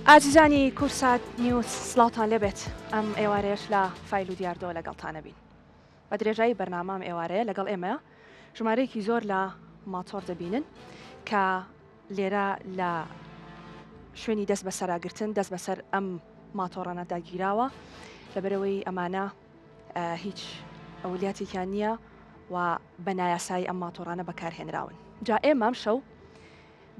ئازیزانی کورسات نیوز سڵاوتان لێبێت ئەم ئێوارەیەش لە فایل و دیاردەوە لەگەڵتانە بین. بە درێژایی بەرنامەم ئێوارەیە لەگەڵ ئێمە ژمارەیەکی زۆر لە ماتۆر دەبینن کە لێرە لە شوێنی دەست بە سەراگرتن دەست بەسەر ئەم ماتۆڕانە داگیراوە لەبەرەوەی ئەمانە هیچ ئەولیاتێکیان نییە و بە نایاسایی ئەم ماتۆڕانە بەکارهێنراون. جا ئێمەم شەو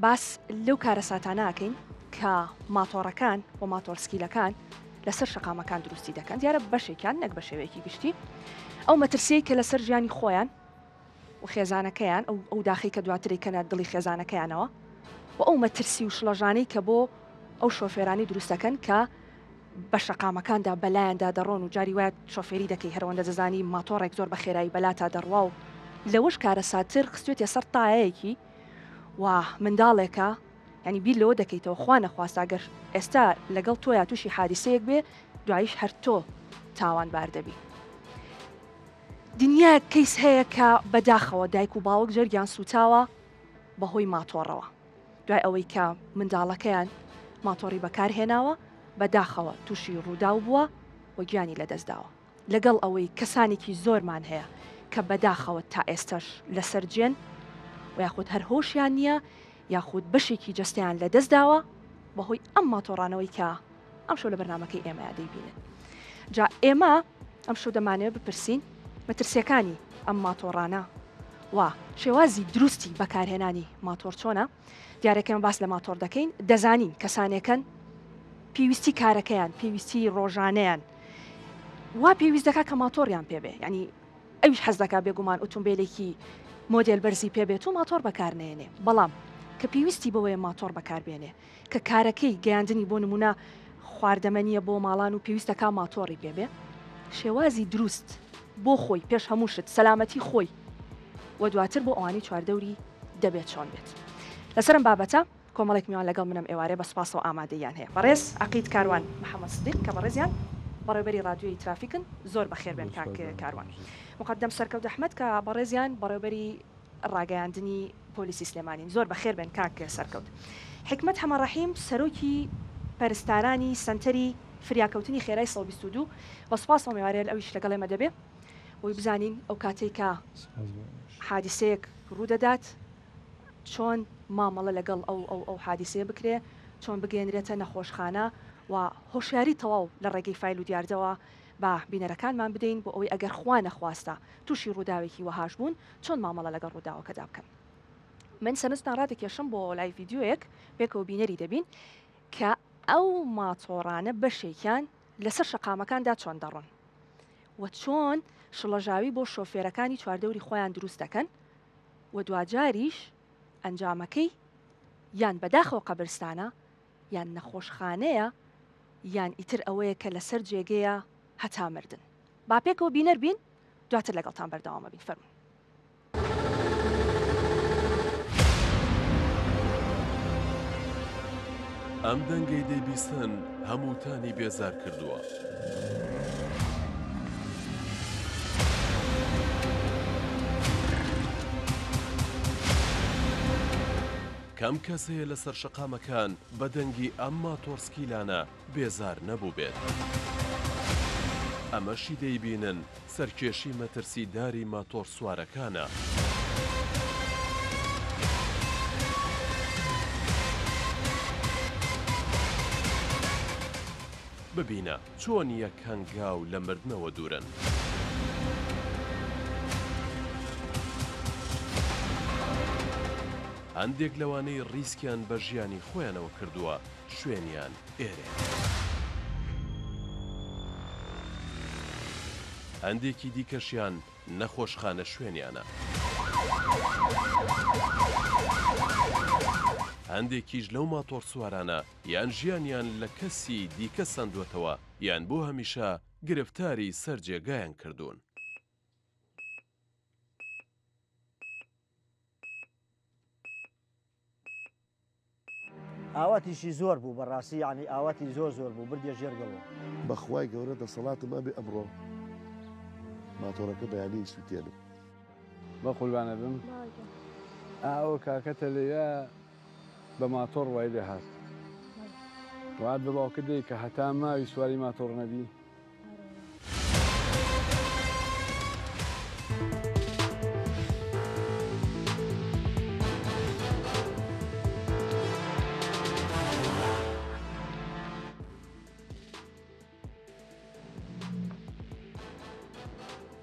باس لەو کارە ساتانەکەین کە ماتۆڕەکان و ماتۆرسکیلەکان لەسەر شەقامەکان دروستی دەکەن دیارە بەشێکیان نەک بە شێوەیەکی گشتی ئەو مەترسیەی کە لەسەر ژیانی خۆیان و خێزانەکەیان ئەو داخی کە دواتری کەنە دڵی خێزانەکەیانەوە و ئەو مەترسی و شڵەژانەی کە بۆ ئەو شۆفێرانی دروستەکەن کە بە شەقامەکاندا بەلایەندا دەڕۆن و جاری وایە شۆفێری دەکەی هەرەوەندە دەزانی ماتۆڕێک زۆر بە خێرایی بەلاتا دەڕوا و لەوەش کارە ساتر خستوێتە سەر تایەیەکی و منداڵێکە ینی بیر لەوە دەکەیتەوە خوا نەخواستاگەر ئێستا لەگەڵ تۆیا تووشی حادیسەیەک بێ دوایش هەر تۆ تاوانبار دەبی. دنیا کەیس هەیە کە بەداخەوە دایک و باوک جەرگیان سوتاوە بەهۆی ماتۆڕەوە دوای ئەوەی کە منداڵەکەیان ماتۆڕی بەکارهێناوە بەداخەوە تووشی ڕووداو بووە و گیانی لەدەستداوە لەگەڵ ئەوەی کەسانێکی زۆرمان هەیە کە بەداخەوە تا ئێستش لەسەر جێن و یاخود هەر هۆشیان نییە یاخود بەشێکی جستیان لە دەستداوە بەهۆی ئەم ماتۆڕانەوەی کە ئەم شەو لە بەرنامەکەی ئێمە دەیبینن. جا ئێمە ئەم شەو دەمانەوە بپرسین مەترسیەکانی ئەم ماتۆڕانە و شێوازی دروستی بەکارهێنانی ماتۆر چۆنە دیارەکەم باس لە ماتۆر دەکەین دەزانین کەسانێکن پێویستی کارەکەیان پێویستی ڕۆژانەیان وا پێویست دەکات کە ماتۆڕیان پێبێ ینی ئەویش حەز دەکات بێگومان ئۆتۆمبیلێکی مۆدل بەرزی پێبێت و ماتۆر بەکارنێنێ بەڵام کە پێویستی بەوەیە ماتۆر بەکاربێنێ کە کارەکەی گەیاندنی بۆ نمونە خواردەمەنیە بۆ ماڵان و پێویستەکە ماتۆڕی پێبێ شێوازی دروست بۆ خۆی پێش هەمووشت سەلامەتی خۆی و دواتر بۆ ئەوانی چواردەوری دەبێت چۆن بێت. لەسەرم بابەتە کۆمەڵێک میوان لەگەڵ منم ئێوارێ بە سوپاسەوە ئامادەیان هەیە بەڕێز عەقید کاروان محەممەد سدیق کە بەڕێزیان بەڕێوەبەری رادیۆی ترافیکن زۆر بەخێر بێن کاک کاروان مقدم سەرکەوت ئەحمەد کە بەڕێزیان بەڕێوەبەری ڕاگەیاندنی پۆلیسی سلێمانین زۆر بەخێر بێن کاک سەرکەوت حکمت هەمەڕەحیم سەرۆکی پەرستارانی سنتەری فریاکەوتنی خێرای 122 بە سوپاسەوە میوارێت ئەویش لەگەڵ ئێمە دەبێ بۆی بزانین ئەو کاتێک کە حادیسەیەک ڕوودەدات چۆن مامەڵە لەگەڵ ئەو حادیسەیە بکرێ چۆن بگەێنرێتە نەخۆشخانە و هۆشیاری تەواو لە ڕێگەی فایل و دیاردەوە با بینەرەکانمان بدەین بۆ ئەوەی ئەگەر خوا نەخواستە تووشی ڕووداوێکی وەهاش بوون چۆن مامەڵە لەگەڵ ڕووداوەکەدا بکەن. من سەنجتان ڕادێکێشم بۆ لای ڤیددیوەیەک پێکەوە بینەری دەبین کە ئەو ماتۆڕانە بەشێکیان لەسەر شەقامەکاندا چۆن دەڕۆن و چۆن شڵەژاوی بۆ شۆفێرەکانی چواردەوری خۆیان دروست دەکەن و دوجاریش ئەنجامەکەی یان بەداخەوە قەبرستانە یان نەخۆشخانەیە یان ئیتر ئەوەیە کە لەسەر جێگەیە هەتا مردن. با پێکەوە بینەر بین دواتر لەگەڵتان بەردەوامە بین فەرموون. ئەم دەنگەی دەیبیستن هەمووتانی بێزار کردووە. کەم کەسەیە لەسەر شەقامەکان بە دەنگی ئەم ماتۆرسکیلانە بێزار نەبوو بێت. ئەمەشی دەیبینن سەرکێشی مەترسی داری ماتۆر سوارەکانە. ببینە چۆن یەک هەنگاو لە مردنەوە دوورن. هەندێک لەوانەی ڕیسکیان بە ژیانی خۆیانەوە کردووە شوێنیان ئێرێ. هەندێکی دیکەشیان نەخۆشخانە شوێنیانە. هەندێکیش لەو ماتۆر سوارانە یان ژیانیان لە کەسی دیکە سندوێتەوە یان بۆ هەمیشە گرفتاری سەرجێگایان کردوون. ئاواتیشی زۆر بوو بەڕاستی یعنی ئاواتی زۆر بوو بردێ ژێرگەڵەوە بەخوای گەورە دەسەڵاتم ئەبێ ئەمڕۆ ماتۆرەکە بەیانی سووتێنم بە قوربانە بم ئەو کاکەتە لێیە بە ماتۆڕ وای لێ هات وعد بە باوکردەی کە هەتا ماوی سواری ماتۆڕ نەبی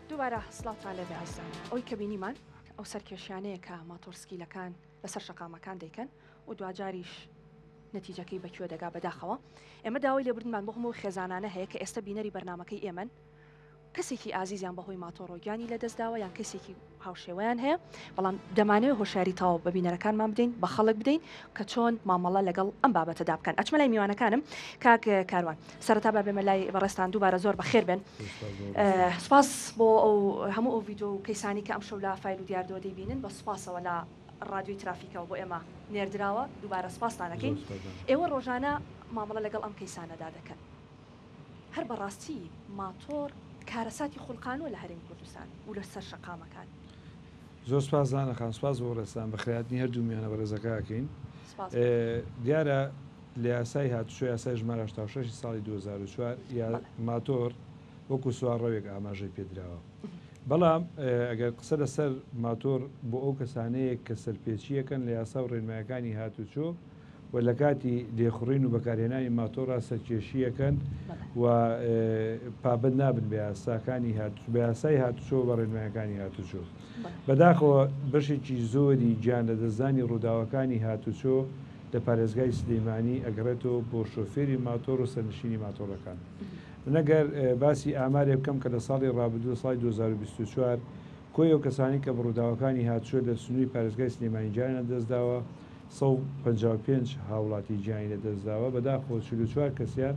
دووبارە سڵاوتان لێبێ عەزیزان. ئەوەی کە بینیمان ئەو سەرکێشیانەیە کە ماتۆرسکیلەکان لەسەر شەقامەکان دەیکەن و دوجاریش نەتیجەکەی بەکوێ دەگا بەداخەوە. ئێمە داوای لێبردنمان بۆ هەموو خێزانانە هەیە کە ئێستا بینەری بەرنامەکەی ئێمەن کەسێکی ئازیزیان بەهۆی ماتۆڕۆگیانی لەدەستداوە یان کەسێکی هاوشێوەیان هەیە، بەڵام دەمانەوێت هۆشیاری تاوە بە بینەرەکانمان بدەین، بە خەڵک بدەین کە چۆن مامەڵە لەگەڵ ئەم بابەتەدا بکەن. ئەچمە لای میوانەکانم کاک کاروان سەرەتا با بێمە لای بەڕێستان دووبارە زۆر بەخێر بن. سپاس بۆ ئەو هەموو ئەو ڤیدیۆ و کەیسانی کە ئەم شەو لە فایل و دیاردۆ دەیبینن، بە سوپاسەوە لە ڕادیۆی ترافیکەوە بۆ ئێمە نێردراوە. دووبارە سپاستانەکەین. ئێوە ڕۆژانە مامەڵە لەگەڵ ئەم کەیسانەدا دەکەن. هەر بەڕاستی ماتۆر کارەساتی خوڵقانوە لە هەرێمی کوردستان و لەسەر شەقامەکان. زۆر سپاسدانەکان سپاس بۆ ڕێستان بە خەیاتنی هەردوو میانە بەڕێزەکەکەین. دیارە لە یاسای هاتوچۆ یاسای ژمارە 86 ساڵی 2004 یا ماتۆر وەکو سوارڕەوێک ئاماژەی پێدراوە. بەڵام ئەگەر قسە لەسەر ماتۆر بۆ ئەو کەسانەیە کە سەرپێچیەکەن لە یاسا و ڕێنمایەکانی هاتوچۆ و لە کاتی لێخڕین و بەکارهێنانی ماتۆڕا سەرکێشیەکەن و پابند نابن بە یاساکانی بە یاسای هاتوچۆ بە ڕێنمایەکانی هاتوچۆ. بەداخەوە بەشێکی زۆری گیان لە دەستدانی ڕووداوەکانی هاتوچۆ لە پارێزگای سلەیمانی ئەگەڕێتەوە بۆ شۆفێری ماتۆر و سەرنشینی ماتۆڕەکان. نەگەر باسی ئامارێ بکەم کە لە ساڵی ڕابردوو ساڵی 2024 کۆی ئەو کەسانی کە بڕووداوەکانی هاتوچۆ لە سنووری پارێزگای سلەیمانی گیانە دەستداوە 155 هاوڵاتی گیانی لە دەستداوە. بەداخەوە 44 کەسیان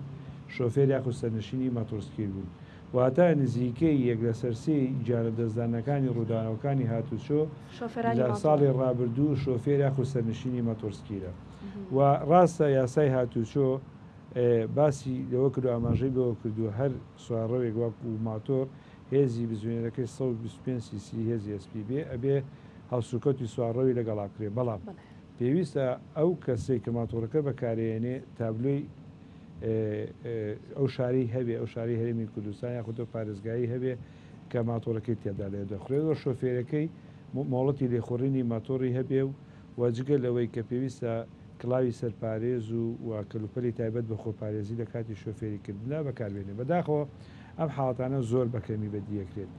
شۆفێر یاخود سەرنشینی ماتۆرسکیر بوون. واتە نزیکەی یەک لە سەرسەی گیانە دەستدانەکانی ڕووداوەکانی هاتوچۆ لە ساڵی ڕابردوو شۆفێر یاخود سەرنشینی ماتۆرسکیرە. و ڕاستە یاسای هاتوچۆ باسی لەوە کردو ئاماژەی بەوە کردووە هەر سوارڕەوێک وەکو ماتۆر هێزی بزوێنەرەکەی 125 cc هێزی SPB ئەبێ هەڵسوکەوتی سوارڕەوی لەگەڵاکرێ. بەڵام پێویستە ئەو کەسێک کە ماتۆرەکە بەکارێنێ تابلۆی ئەو شاری هەبێ، ئەو شاری هەرێمی کوردستان یاخودۆ پارێزگایی هەبێ کە ماتۆرەکەی تێدا لێ دەخورێت و شۆفێرەکەی مۆڵەتی لێخۆڕینی ماتۆری هەبێ و واجگە لەوەی کە پێویستە کڵاوی سەرپارێز و کەلوپەلی تایبەت بە خۆپارێزی لە کاتی شۆفێریکردنا بەکاربێنێ. بەداخەوە ئەم حاڵاتانە زۆر بەکەمی بەدیەکرێت.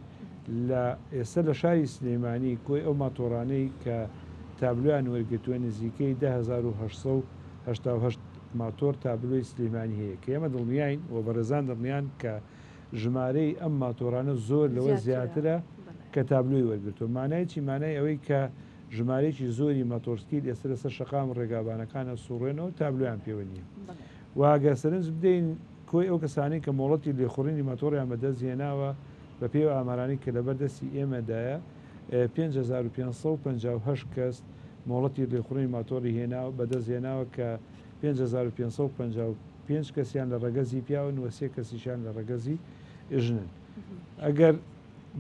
لە ئێستا لە شاری سلەیمانی کۆی ئەو ماتۆڕانەی کە تابلویان وەرگتووە نزیکەی 1970 ماتۆر تابلۆی سلەیمانی هەیە کە ئێمە دڵنیاین و بەڕێزان دڵنیان کە ژمارەی ئەم ماتۆرانە زۆر لەوە زیاترە کە تابلۆی وەرگتووە. مانای چی؟ مانای ئەوەی کە ژمارەیەکی زۆری ماتۆرسکیل ئێستا لەسەر شەقام ڕێگابانەکانە سوڕێنەوە تابلۆیان پێوە نییە. واگە سەرنج بدەین کۆی ئەو کەسانی کە مۆڵەتی لێخۆڕینی ماتۆریان بەدەست هێناوە بە پێی ئامارانی کە لەبەردەستی ئێمەدایە 5558 کەس مۆڵەتی لێخۆڕینی ماتۆری هێناوە بەدەست هێناوە کە 5555 کەسیان لە ڕەگەزی پیاون و 3 کەسیشان لە ڕەگەزی ژنن. ئەگەر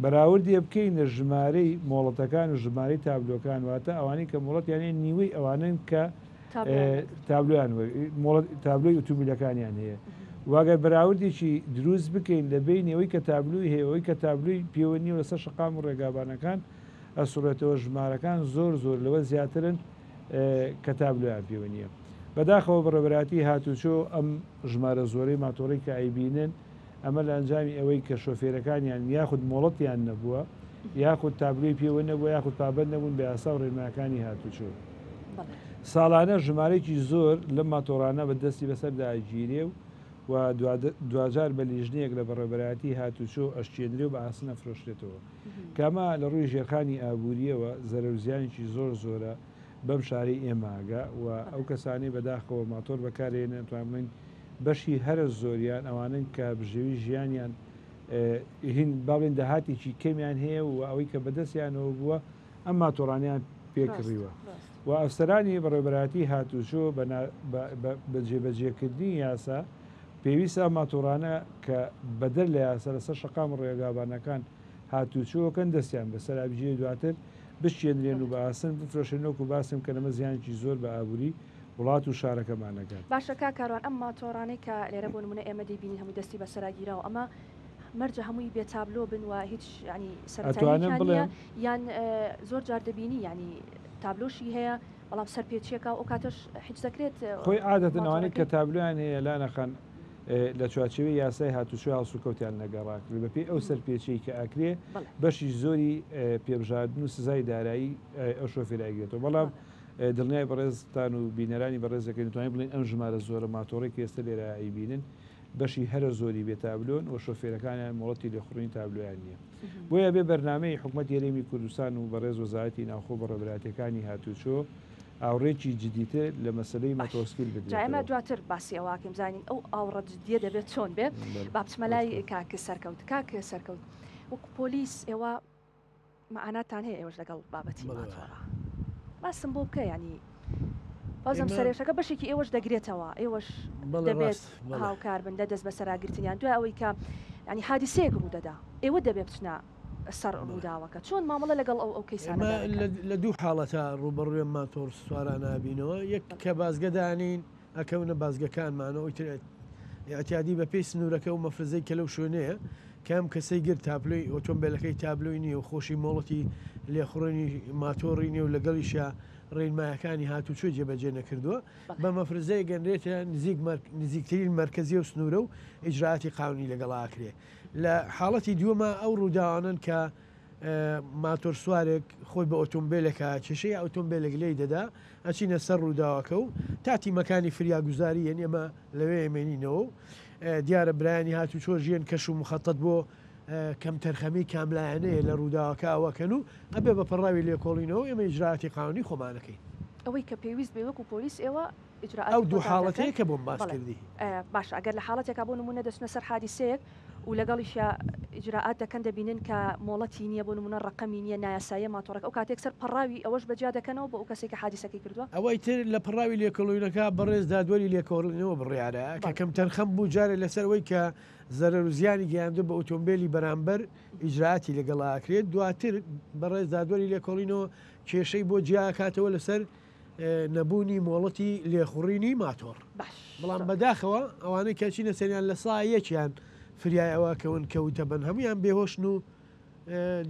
بەراوردی بکەین لە ژمارەی مۆڵەتەکان و ژمارەی تابلۆکان واتە ئەوانەی کە مۆڵەت یانێ نیوەی ئەوانن کە تابلویان تابلۆی ئۆتۆمبیلەکانیان هەیە. واگەر بەراوردێکی دروست بکەین لە بینەوەی کە تابلوی هەیە ئەوەی کە تابلوی پەیوەندی لەسەر شەقام و ڕێگابانەکان ئەسوڕێتەوە ژمارەکان زۆر لەوە زیاترن کە تابلویان پەیوەنیە. بەداخەوە بەڕێبەراتی هاتوچۆ ئەم ژمارە زۆرەی ماتۆڕی کە ئەیبینن ئەمە لە ئەنجامی ئەوەی کە شۆفێرەکانیان یاخود مۆڵەتیان نەبووە یاخود تابلوی پێوە نەبووە یاخود پابند نەبوون بە یاسا و ڕێنمایەکانی هاتوچۆ. ساڵانە ژمارەیەکی زۆر لە ماتۆڕانە بەدەستی بەسەردا ئەگیرێ و دوجار بە لیژنەیەک لە بەڕێبەراتی هاتوچۆ ئەشتێنرێ و بە ئاسنە فرۆشتێتەوە. کەمە لە ڕووی ژێرخانی ئابوووریەوە زەرەوزیانێکی زۆرە بەم شاری ئێماگە و ئەو کەسانی بەداخەوە ماتۆر بەکارێنێن توانین بەشی هەرە زۆریان ئەوانن کە بژێوی ژیانیان هین باڵێن داهاتێکی کەمیان هەیە و ئەوەی کە بەدەستیانەوە بووە ئەم ماتۆڕانیان پێکڕیوە. و ئەفسەرانی بەڕێبەراتی هاتوچۆ بە جێبەجێکردنی یاسا پێویستە ماتۆڕانە کە بەدەر لە یاسا لەسەر شەقام ڕێگابانەکان هاتوچۆکەن دەستیان بەسەر ئابژێ دواتر بشێنرێن و بە ئاسن بفرۆشێنەوەکو باسم کە لەمە زیانێکی زۆر بە ئابووری وڵات و شارەکەمانەکەن. باشە کاکاروان ئەم ماتۆڕانەی کە لێرە بۆ نمونە ئێمە دەبینی هەمووی دەستی بەسەراگیرەوە ئەمە مەرجە هەمووی بێتابلۆ بن و هیچ ینی سەرەتاییان یان زۆر جار دەبینی ینی تابلۆشی هەیە بەڵام سەرپێچیەکە ئەو کاتەش هیچ دەکرێت خۆی عادەتەن ئەوانەی کە تابلۆیان هەیە لانەخەن لە چوارچێوەی یاسای هاتوچۆ هەڵسوکەوتیان لەگەڕاک بەپێی ئەو سەرپێچی کە ئەکرێ بەشی زۆری پێبژاردن و سزای دارایی ئەو شۆفێر ئەگرێتەوە بەڵام دڵنیای بەڕێزتان و بینەرانی بەڕێزەکەی توانین بڵین ئەم ژمارە زۆرە ماتۆڕی کە ئێستا لێرە ئەیبینن بەشی هەرە زۆری بێتابلۆن و شۆفێرەکانیان مۆڵەتی لێخڕوونی تابلۆیان نییە بۆیە بێ بەرنامەی حکوومەت هێرێمی کوردستان و بەڕێز وەزارەتی ناوخۆ بەڕێبراتەکانی هاتوچۆ ئاوڕێکی جدیتر لە مەسلەی مەتۆسکیل بدرێت. ئێمە دواتر باسی ئەوواکەم زانین ئەو ئاوڕە جدیە دەبێت چۆن بێ با بچمەلای کاکە سەرکەوت کاکە سەرکەوت وەک پۆلیس ئێوە مەعاناتان هەیە ئێوەش لەگەڵ بابەتی ماتۆڕە باسم بۆ بکە ینی بازم سەرێشەکە بەشێکی ئێوەش دەگرێتەوە ئێوەش دەبێت هاوکار بن دەست بە سەراگرتنیان دوای ئەوەی کە ینی حادیسەیەک ڕوودەدا ئێوە دەبێت بچنە سەر ڕووداوەکە چۆن مامەڵە لەگەڵ ئەو کەیسانە لە دوو حاڵەتە ڕوبەڕوێ ماتۆر سواران نابینەوە یەک کە بازگەدانین ئەکەونە بازگەکانمانەوە ئەتیادی بە پێی سنوورەکە و مەفرزەی کە لەو شوێنەیە کەم کەسەی گر تاپلۆی ئۆتۆمبیلەکەی تابلۆی نیە و خۆشی مۆڵەتی لێخڕۆنی ماتۆڕی نیە و لەگەڵیشە ڕێنمایەکانی هاتوچۆ جێبەجێ نەکردووە بە مەفرزەیە گەنرێتە نزیکترین مرکزی و سنوورە و ئیجراعاتی قاونی لەگەڵاکرێ لە حاڵەتی دووەمە ئەو ڕووداوانن کە ماتۆر سوارێک خۆی بە ئۆتۆمبیلەکە کێشەی ئۆتۆمبیلێک لێی دەدا ئەچینە سەر ڕووداوەکە و تاتی مەکانی فریاگوزاری یەن ئێمە لەوێ ئەمێنینەوە دیارە برایانی هاتوچۆ ژیان کەش و مخەتت بۆ کەم تەرخەمی کاملایەنەیە لە ڕووداوەکە ئەوەکەن و ئەبێ بە پەڕاوی لێکۆڵینەوە ئێمە ئیجراعاتی قاونی خۆمانەکەی ئەوەی کە پێویست بێ وەکو پۆلیس ئێوە ئەو دوو حاڵەتەیە کە بۆم باس کردی باش ئەگەر لە حاڵەتێکا بۆ نمونە دەچنە سەر حادیسەیەک و لەگەڵیشە ئیجراعات دەکەن دەبینن کە مۆڵەتی نییە بۆ نمونە ڕقەمی نییە نایاسایە ماتۆڕەکە ئەو کاتێک سەر پەڕاوی ئەوەش بەجیا دەکەنەوە بۆ ئەو کەسێک کە حادیسەکەی کردووە ئەوەی تر لە پەڕاوی لێکۆڵینەکە بەڕێز دادوەری لێکۆڵینەوە بڕیارە کە کەم تەرخەم بوو جارێ لەسەرەوەی کە زەرەر و زیانی گەیاندو بە ئۆتۆمبیلی بەرامبەر ئیجراعاتی لەگەڵاکرێت دواتر بەڕێز دادوەری لێکۆڵینەوە کێشەی بۆ جیاکاتەوە لەسەر نەبوونی مۆڵەتی لێخوڕینی ماتۆڕ بەڵام بەداخەوە ئەوانەی کەچینە سەریان لە سایەکیان فریایەوە کەون کەوتە بن هەمویان بێهۆشن و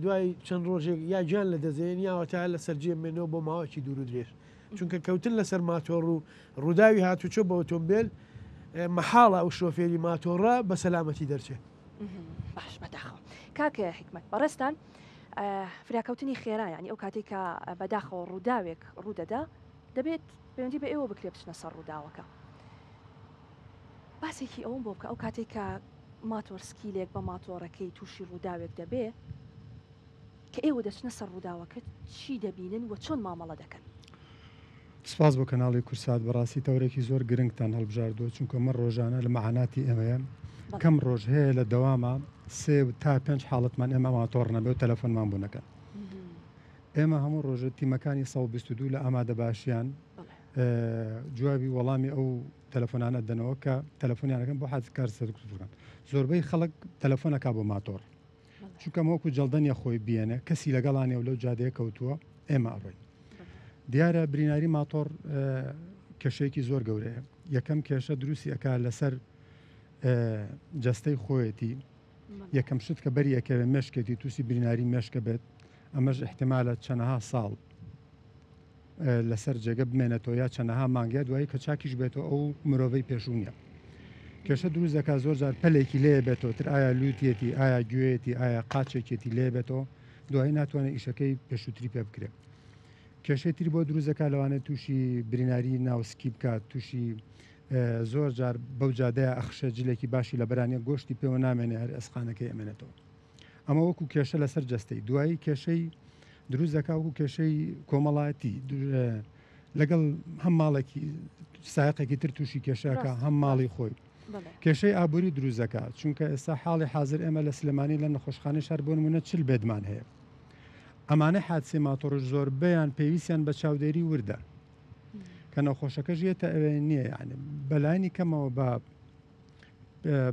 دوای چەند ڕۆژێک یا گیان لە دەزێن یاوەتا لە سەررجێمێنەوە بۆ ماوەکی دوور و درێژ چونکە کەوتن لەسەر ماتۆڕ و ڕووداوی هاتوچۆ بە ئۆتۆمبیل مەحاڵە ئەو شۆفێری ماتۆڕە بە سەلامەتی دەرچێت باش بەداخەوە کاکە حکمت بەڕێستان فراکەوتنی خێرا ینی ئەو کاتێک کە بەداخەوە ڕووداوێک ڕوودەدا دەبێت پەیوەندی بە ئێوە بکرێ بچنە سەر ڕووداوەکە باسێکی ئەوم بۆ بکە ئەو کاتێک کە ماتۆر سکیلێک بە ماتۆڕەکەی تووشی ڕووداوێک دەبێ کە ئێوە دەچنە سەر ڕووداوەکە چی دەبینن و چۆن مامەڵە دەکەن سپاس بۆ کەناڵی کورسات بەڕاستی تەورێکی زۆر گرنگتان هەڵبژاردووە چونکە من ڕۆژانە لە مەعاناتی ئێمەیە کەم ڕۆژ هەیە لە دەوامە 3 تا 5 حاڵەتمان ئێمە ماتۆڕ نەبێ و تەلەفۆنمان بوونەکەن ئێمە هەموو ڕۆژە تیمەکانی 122 لە ئامادە باشیان جوابی وەڵامی ئەو تەلەفۆنانە دەنەوە کە تەلەفۆنیانەکەن بۆ حادکار سەرکردوەکان زۆربەی خەڵک تەلەفۆنەکە بۆ ماتۆڕ چونکە وەکو جەڵدەنیە خۆی بیێنێ کەسی لەگەڵانێ و لەو جادەیە کەوتووە ئێمە ئەڕۆین دیارە بریناری ماتۆڕ کێشەیەکی زۆر گەورەیە یەکەم کێشە دروستی ئەکا لەسەر جەستەی خۆیەتی یەکەم شت کە بەری ئەکەوێ مێشکێتی تووسی بریناری مێشکە بێت ئەمەش احتیمالە چەندەها ساڵ لەسەر جێگە بمێنێتەوە یا چەندەها مانگە دوایی کە چاکیش بێتەوە ئەو مرۆڤەی پێشوونیە کێشە دروست دەکات زۆر جار پەلێکی لێ بێتەوە تر ئایا لوتیەتی ئایا گوێیەتی ئایا قاچێکێتی لێ بێتەوە دوایی ناتوانێت ئیشەکەی پێشووتری پێ بکرێت کێشەی تری بۆ دروست دەکات لەوانێت تووشی بریناری ناوسکی بکات تووشی زۆر جار بەو جادەیە ئەخشە جلێکی باشی لە بەرانێ گۆشتی پێوە نامێنێ هەر ئەسخانەکەی ئەمێنێتەوە ئەمە وەکو کێشە لەسەر جەستەی دوایی کێشەی دروست دەکات وەکو کێشەی کۆمەڵایەتی لەگەڵ هەم ماڵێکی سایقێکی تر تووشی کێشەکە هەم ماڵی خۆی کێشەی ئابووری دروست دەکات چونکە ئێستا حاڵی حاضر ئێمە لە سلێمانی لە نەخۆشخانەی شار بۆ نمونە چل بێدمان هەیە ئەمانە حادسەی ماتۆڕ زۆربەیان پێویستیان بە چاودێری وردە کە نەخۆشەکە ژێتە ئەوێ نییە یعنی بەلایانی کەمەوە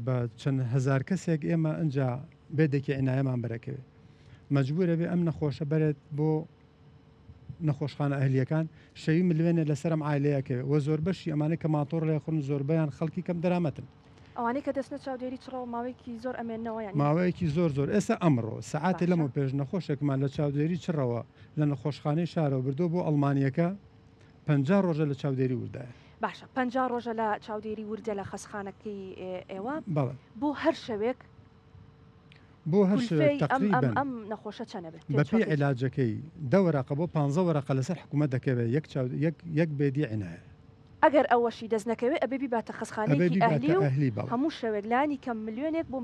بە چەند هەزار کەسێک ئێمە ئەنجا بێدێکی ئەنایەمان بەرەکەوێت مەجبورە بێ ئەم نەخۆشە بەرێت بۆ نەخۆشخانە ئەهلیەکان شەوی ملیێنێ لەسەرم عایلەیەکەوێ وە زۆر بەشی ئەمانەی کە ماتۆڕ لێ خۆن زۆربیان خەڵکی کەم دەرامەتن ئەوانەی کە دەستنە چاودێری چڕەوە ماوەیەکی زۆر ئەمێنەوە یانی ماوەیەکی زۆر ئێستا ئەمڕۆ سعاتێ لەمە پێش نەخۆشێکمان لە چاودێری چڕەوە لە نەخۆشخانەی شارەوە بردو بۆ ئەڵمانیەکە 50 ڕۆژە لە چاودێری وردایە باشە 50 ڕۆژە لە چاودێری وردە لە خەسخانەکەی ئێوە بەڵێ بۆ هەر شەوێک بۆ هەر شوێک تقریبا ئەم نەخۆشە چەنە بێت بەپی علاجەکەی دەوەراقە بۆ 15 وەرەقە لەسەر حکوومەت دەکەوێت یەک بێدی عنایە ئەگەر ئەوەشی دەست نەکەوێت ئەبێبی باتە خەسخانەیەکی ئەهلی و هەموو شەوێک لانی کەم ملیۆنێک بۆ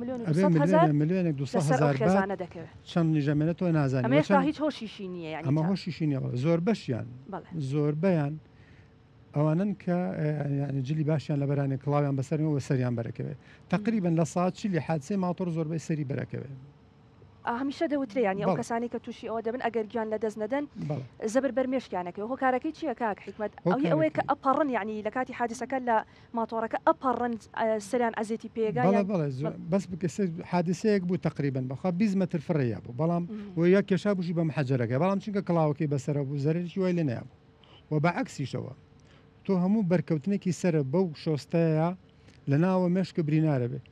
ملیۆنێک 200,000 خێزانە دەکەوێت چەند نیژەمێنێت تۆ نازانێت ئەمێشتا هیچ هۆشیشی نییە ئەمە هۆشیشی نییە زۆر بەشیان زۆربەیان ئەوانن کە جلی باشیان لە بەرانی کڵاویان بەسەرەوە سەریان بەرەکەوێت تقریبن لە ساعتی لە حادسەی ماتۆر زۆربەی سەری بەرەکەوێت هەمیشە دەوتریانی ئەو کەسانی کە تووشی ئەوە دەبن ئەگەر گیان لە دەست نەدەن زەبر بەرمێشکیانەکەی هۆکارەکەی چییە کاک حکمت ئەوەیە کە ئەپەڕن یعنی لە کاتی حادسەکە لە ماتۆڕەکە ئەپەڕن سەریان ئەزێتی پێگای بەس حادسەیەک بوو تقریبن بەخوا 20 متر فڕەیە بوو بەڵام و یەک کێشا بووشی بە محەجەرەکە بەڵام چونکە کڵاوەکەی بەسەرە بوو زەرێکی وای لێ نەیە بوو و بەعکسیشەوە تۆ هەموو بەرکەوتنێکی سرە بەو شۆستەیە لە ناوە مێشکە برینارە بێت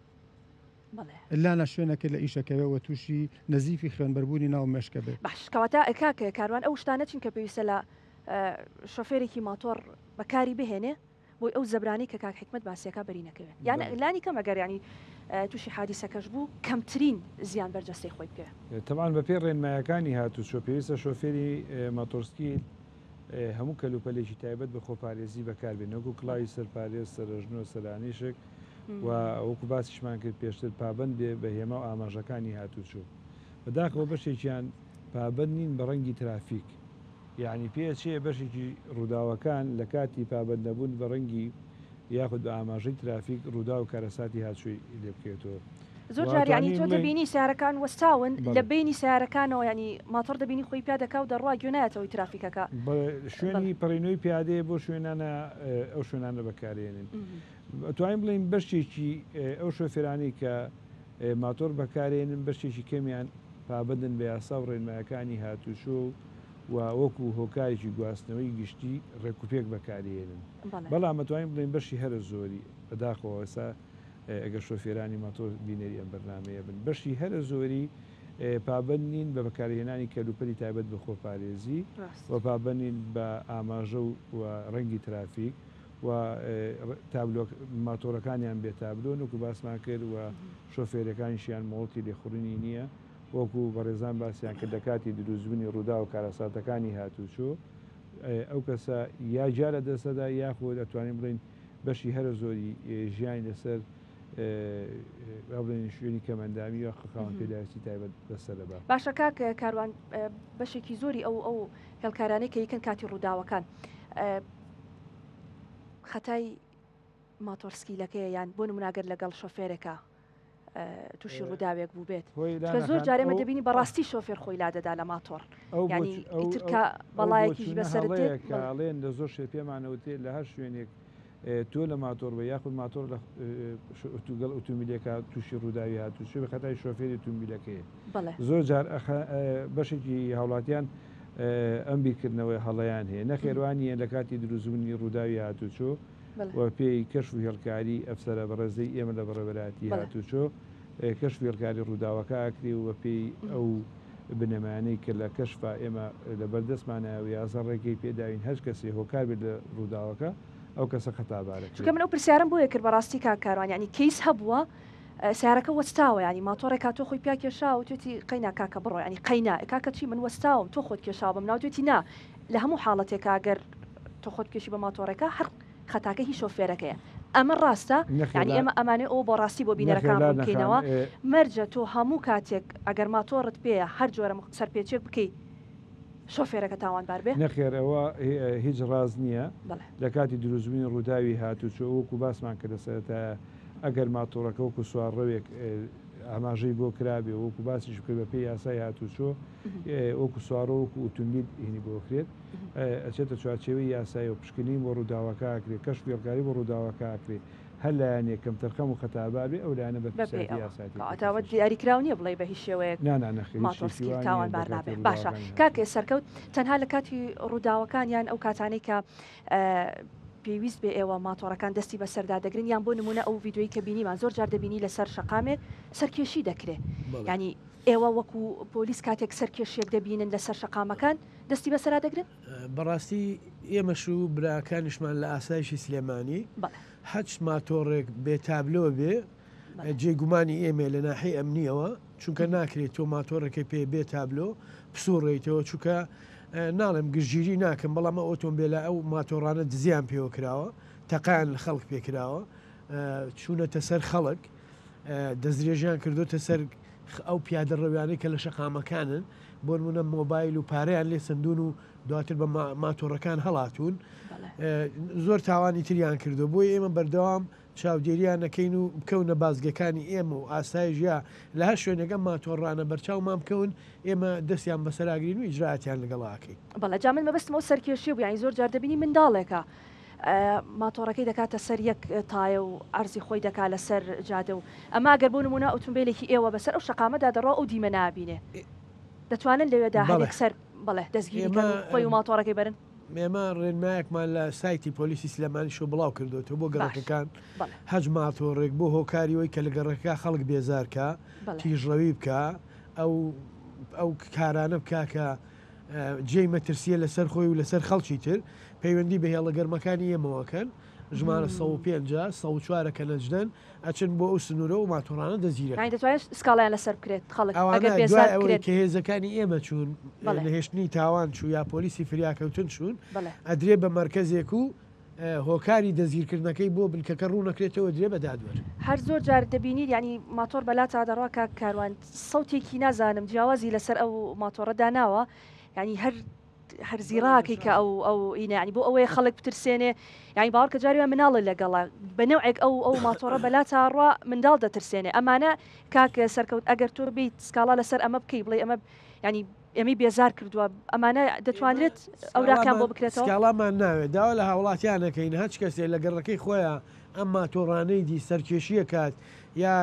لانا شوێنەکە لە ئیشەکەوێ و تووشی نەزیفی خوێنبەربوونی ناو مێشکە بێت باشکەواتە ئەکاکە کاروان ئەو شتانە چینکە پێویستە لە شۆفێرێکی ماتۆر بەکاری بهێنێ بۆی ئەو زەبرانی کە کاک حکمت باسیەکە بەرینەکەوێت یان لانی کەم ئەگەر ینی تووشی حادیسەکەش بوو کەمترین زیان بەرجەستەی خۆی بکە تەمان بە پێ ڕێنمایەکانی هاتوو شۆ پێویستە شۆفێری ماتۆرسکی هەموو کەلوپەلێکی تایبەت بە خۆپارێزی بەکاربێن نەکو کڵاوی سەرپارێز سەرژنۆ سەرانیشک و وەکو باسیشمان کرد پێشتر پابند بێ بە هێمە و ئاماژەکانی هاتوچوو بەداخەوە بەشێکیان پابند نین بە ڕەنگی ترافیک یعنی پێچێ بەشێکی ڕووداوەکان لە کاتی پابند نەبوون بە ڕەنگی یاخود بە ئاماژەی ترافیک ڕوودا و کارەساتی هاتووی لێ بکێتەوە زۆر جاریانی تۆ دەبینی سیارەکان وەستاون لە بینی سیارەکانەوە ینی ماتۆر دەبینی خۆی پیادەکە و دەڕوا گوێنایەتەوەی ترافیکەکە شوێنی پەڕینەوەی پیادەیە بۆ شوێنانە ئەو شوێنانە بەکارێنن توانین بڵین بەشێکی ئەو شۆفێرانی کە ماتۆر بەکارێنن بەشێکی کەمیان پابندن بە یاسا و ڕێنمایەکانی هاتووشۆ و وەکو هۆکارێکی گواستنەوەی گشتی ڕێکوپێک بەکارێنن بەڵام مەتوانین بڵین بەشی هەرە زۆری بەداخەوە ئێستا ئەگەر شۆفێرانی ماتۆر بینەری ئەم بەرنامەیە بن بەشی هەرە زۆری پابند نین بە بەکارهێنانی کەلوپەلی تایبەت بە خۆپارێزی و پابندین بە ئاماژە و ڕەنگی ترافیک و ماتۆرەکانیان بێتابلۆ وەکو باسمان کرد و شۆفێرەکانیشیان مۆڵتی لێخوڕنی نییە وەکو بەڕێزان باسییان کە دەکاتی دروستبوونی ڕوودا و کارەساتەکانی هاتوچۆ ئەو کەسە یا جا لە دەستەدا یاخۆ دەتوانین بڵین بەشی هەرە زۆری ژیانی لەسەر بڵێن شوێنی کەمەندامی و خەخاوان پێداویستی تایبەت بەسەرە بە باشە کاک کاروان بەشێکی زۆری ئەو هێڵکارانەی کە یەکەن کاتی ڕووداوەکان خەتای ماتۆرسکیلەکەی یان بۆ نموناگەر لەگەڵ شۆفێرێکە تووشی ڕووداوێک بوو بێت کە زۆر جارێمە دەبینی بەڕاستی شۆفێر خۆی لادەدا لە ماتۆر ینی ئیترکە بەڵایەکیش بەسەرڵێن لە زۆر شێ پێمانەوتێ لە هەر شوێنێک تۆ لە ماتۆر بە یاخود ماتۆر لە ئۆتوگەڵ ئۆتومیلەکە تووشی ڕووداوی هاتوو شوێ بە خەتای شۆفێری ئۆتومیلەکەیە زۆر جار بەشێکی هاوڵاتیان ئەم بیرکردنەوەی هەڵەیان هەیە نەخێوانیە لە کاتی دروستبوونی ڕووداوی هاتوچۆ و پێی کەشف و هێڵکاری ئەفسەرە بەڕێزەی ئێمە لە بەڕێوەبەراتی هاتوچۆ کەشف هێڵکاری ڕووداوەکە ئاکری و پێی ئەو بنەمانەی کە لە کەشفا ئێمە لە بەردەستمانە و یازە ڕێگەی پێداوین هەر کەسی هۆکار بێت لە ڕووداوەکە ئەو کەسە خەتابارێت چونکە من ئەو پرسیارم بۆیە کرد بەڕاستی کاکاروان ینی کەیس هەبووە سیارەکە وەستاوە ینی ماتۆڕێک تۆ خۆی پیا کێشا و توێتی قەینا کاکە بڕۆ ینی قەینا کاکە چی من وەستاوم تۆ خۆت کێشاوە بم ناوتێتی نا لە هەموو حاڵەتێک ئەگەر تۆ خۆت کێشی بە ماتۆڕێکە هەر خەتاکە هی شۆفێرەکەیە ئەمە ڕاستە ینی ئێمە ئەمانێ ئەو بۆ ڕاستی بۆ بینەرەکان بکەینەوە مەرجە تۆ هەموو کاتێک ئەگەر ماتۆڕت پێەیە هەر جۆرە سەرپێچێک بکەیت شۆفێرەکە تاوانبار بێ نەخێرەوە هیچ ڕاز نییە لە کاتی دروستبوونی ڕووداوی هاتوچۆ وەکو باسمان کە لەسەرەتا ئەگەر ماتۆڕەکە وەکو سوارڕەوێک ئاماژەی بۆ کرابێ وەکو باسی شکر بە پێی یاسای هاتوچۆ وەکو سوارۆ وەکو ئۆتۆمبیل هینی بۆکرێت ئەچێتە چوارچێوەی یاسای و پشکنی بۆ ڕووداوەکە ئاکرێت کەشف وێڵکاری بۆ ڕووداوەکە ئاکرێت هەر لایەنێ کەم تەرخەم و خەتابار بێ ئەو لایەنە بە یاساوە دیاریکرااو نییە بڵێ بە هیچ شێوەیەک ماتۆرسکی تاوان بار نابێت باشە کاکێ سەرکەوت تەنها لە کاتی ڕووداوەکانیان ئەو کاتانەی کە پێویست بێ ئێوە ماتۆڕەکان دەستی بە سەردا دەگرن یان بۆ نمونە ئەو ڤیددیۆی کە بینیمان زۆر جار دەبینی لەسەر شەقامێک سەرکێشی دەکرێت ینی ئێوە وەکو پۆلیس کاتێک سەرکێشیێک دەبینن لەسەر شەقامەکان دەستی بەسەرا دەگرن بەڕاستی ئێمەش و براکانیشمان لە ئاسایشی سلێمانی هەچ ماتۆڕێک بێتابلۆ بێ جێگومانی ئێمە لە ناحی ئەمنیەوە چونکە ناکرێت تۆ ماتۆڕەکەی پێ بێتابلۆ پسوڕێتەوە چونکە ناڵێم گشتگیری ناکەم بەڵام ئۆتۆمبیلە ئەو ماتۆڕانە دزیان پێوە کراوە تەقان لە خەڵک پێکراوە چوونەتە سەر خەڵک دەستدرێژیان کردوتە سەر ئەو پیادە ڕەویانەی کە لە شەقامەکانن بۆ نمونە مۆبایل و پارەیان لێ سندون و دواتر بە ماتۆڕەکان هەڵاتون زۆر تاوانی تریان کردو بۆی ئێمە بەردەوام چاودێریان نەکەین و بکەونە بازگەکانی ئێمە و ئاسایژیا لە هەر شوێنەکە ماتۆڕانە بەرچاومان بکەون ئێمە دەستیان بەسەراگرین و ئیجراتیان لەگەڵاکەی بەڵە جا من مەبەستمەوە سەرکێشی بوو یانی زۆر جار دەبینی منداڵێکە ماتۆڕەکەی دەکاتە سەر یەک تایە و ئەرزی خۆی دەکات لەسەر جادە و ئەما گەر بوو نمونە ئۆتۆمبیلێکی ئێوە بەسەر ئەو شەقامەدا دەڕۆ ئەو دیمە نابینێ دەتوانن لەوێدا هەرێک سەر بڵێ دەستگیری خۆی و ماتۆڕەکەی بەرن ئێمە ڕێنمایەکمان لە سایتی پۆلیسی سلێمانی شۆ بڵاو کردوێتەوە بۆ گەڕەکەکان هەج ماتۆڕێک بۆ هۆکاریەوەی کە لە گەڕەکە خەڵک بێزارکە تیژڕەوی بکە ئەو کارانە بکاکە جێی مەترسیە لەسەر خۆی و لەسەر خەڵکی تر پەیوەندی بە هێڵە گەرمەکانی ئێمەوەکەن ژمارە 150 104 کە نەجدەن ئەچن بۆ ئەو سنوورە و ماتۆڕانە دەزیرە دەتوانێت سکاڵیان لەسەر بکرێت خەڵک کە هێزەکانی ئێمە چوون لە هێشتنی تاوان چوو یا پۆلیسی فریاکەوتن چوون ئەدرێ بە مرکزێک و هۆکاری دەزیرکردنەکەی بۆ بنکەکە ڕوو نەکرێتەوە درێ بە دادوەر هەر زۆر جار دەبینی ینی ماتۆر بەلا چادەڕوا کە کاروان سەوتێکی نازانم جیاوازی لەسەر ئەو ماتۆڕە داناوە ینی هەر زیراکەی کە ئەو ئینانی بۆ ئەوەیە خەڵک بترسێنێ یانی باوەڕ کە جاریوان مناڵی لەگەڵا بەنەوەیەک ئەو ماتۆڕە بەلا چاڕوا منداڵ دەترسێنێ ئەمانە کاکە سەرکەوت ئەگەر تۆ بیت سکاڵا لەسەر ئەمە بکەی بڵێ ئەمە ینی ئەمی بێزار کردووە ئەمانە دەتوانرێت ئەوراکان بۆ بکرێتەوە سکاڵامان ناوێت داوا لە هاوڵاتیانەکەین هەچ کەسێ لە گەڕەکەی خۆیان ئەم ماتۆڕانەی دی سەرکێشیە کات یا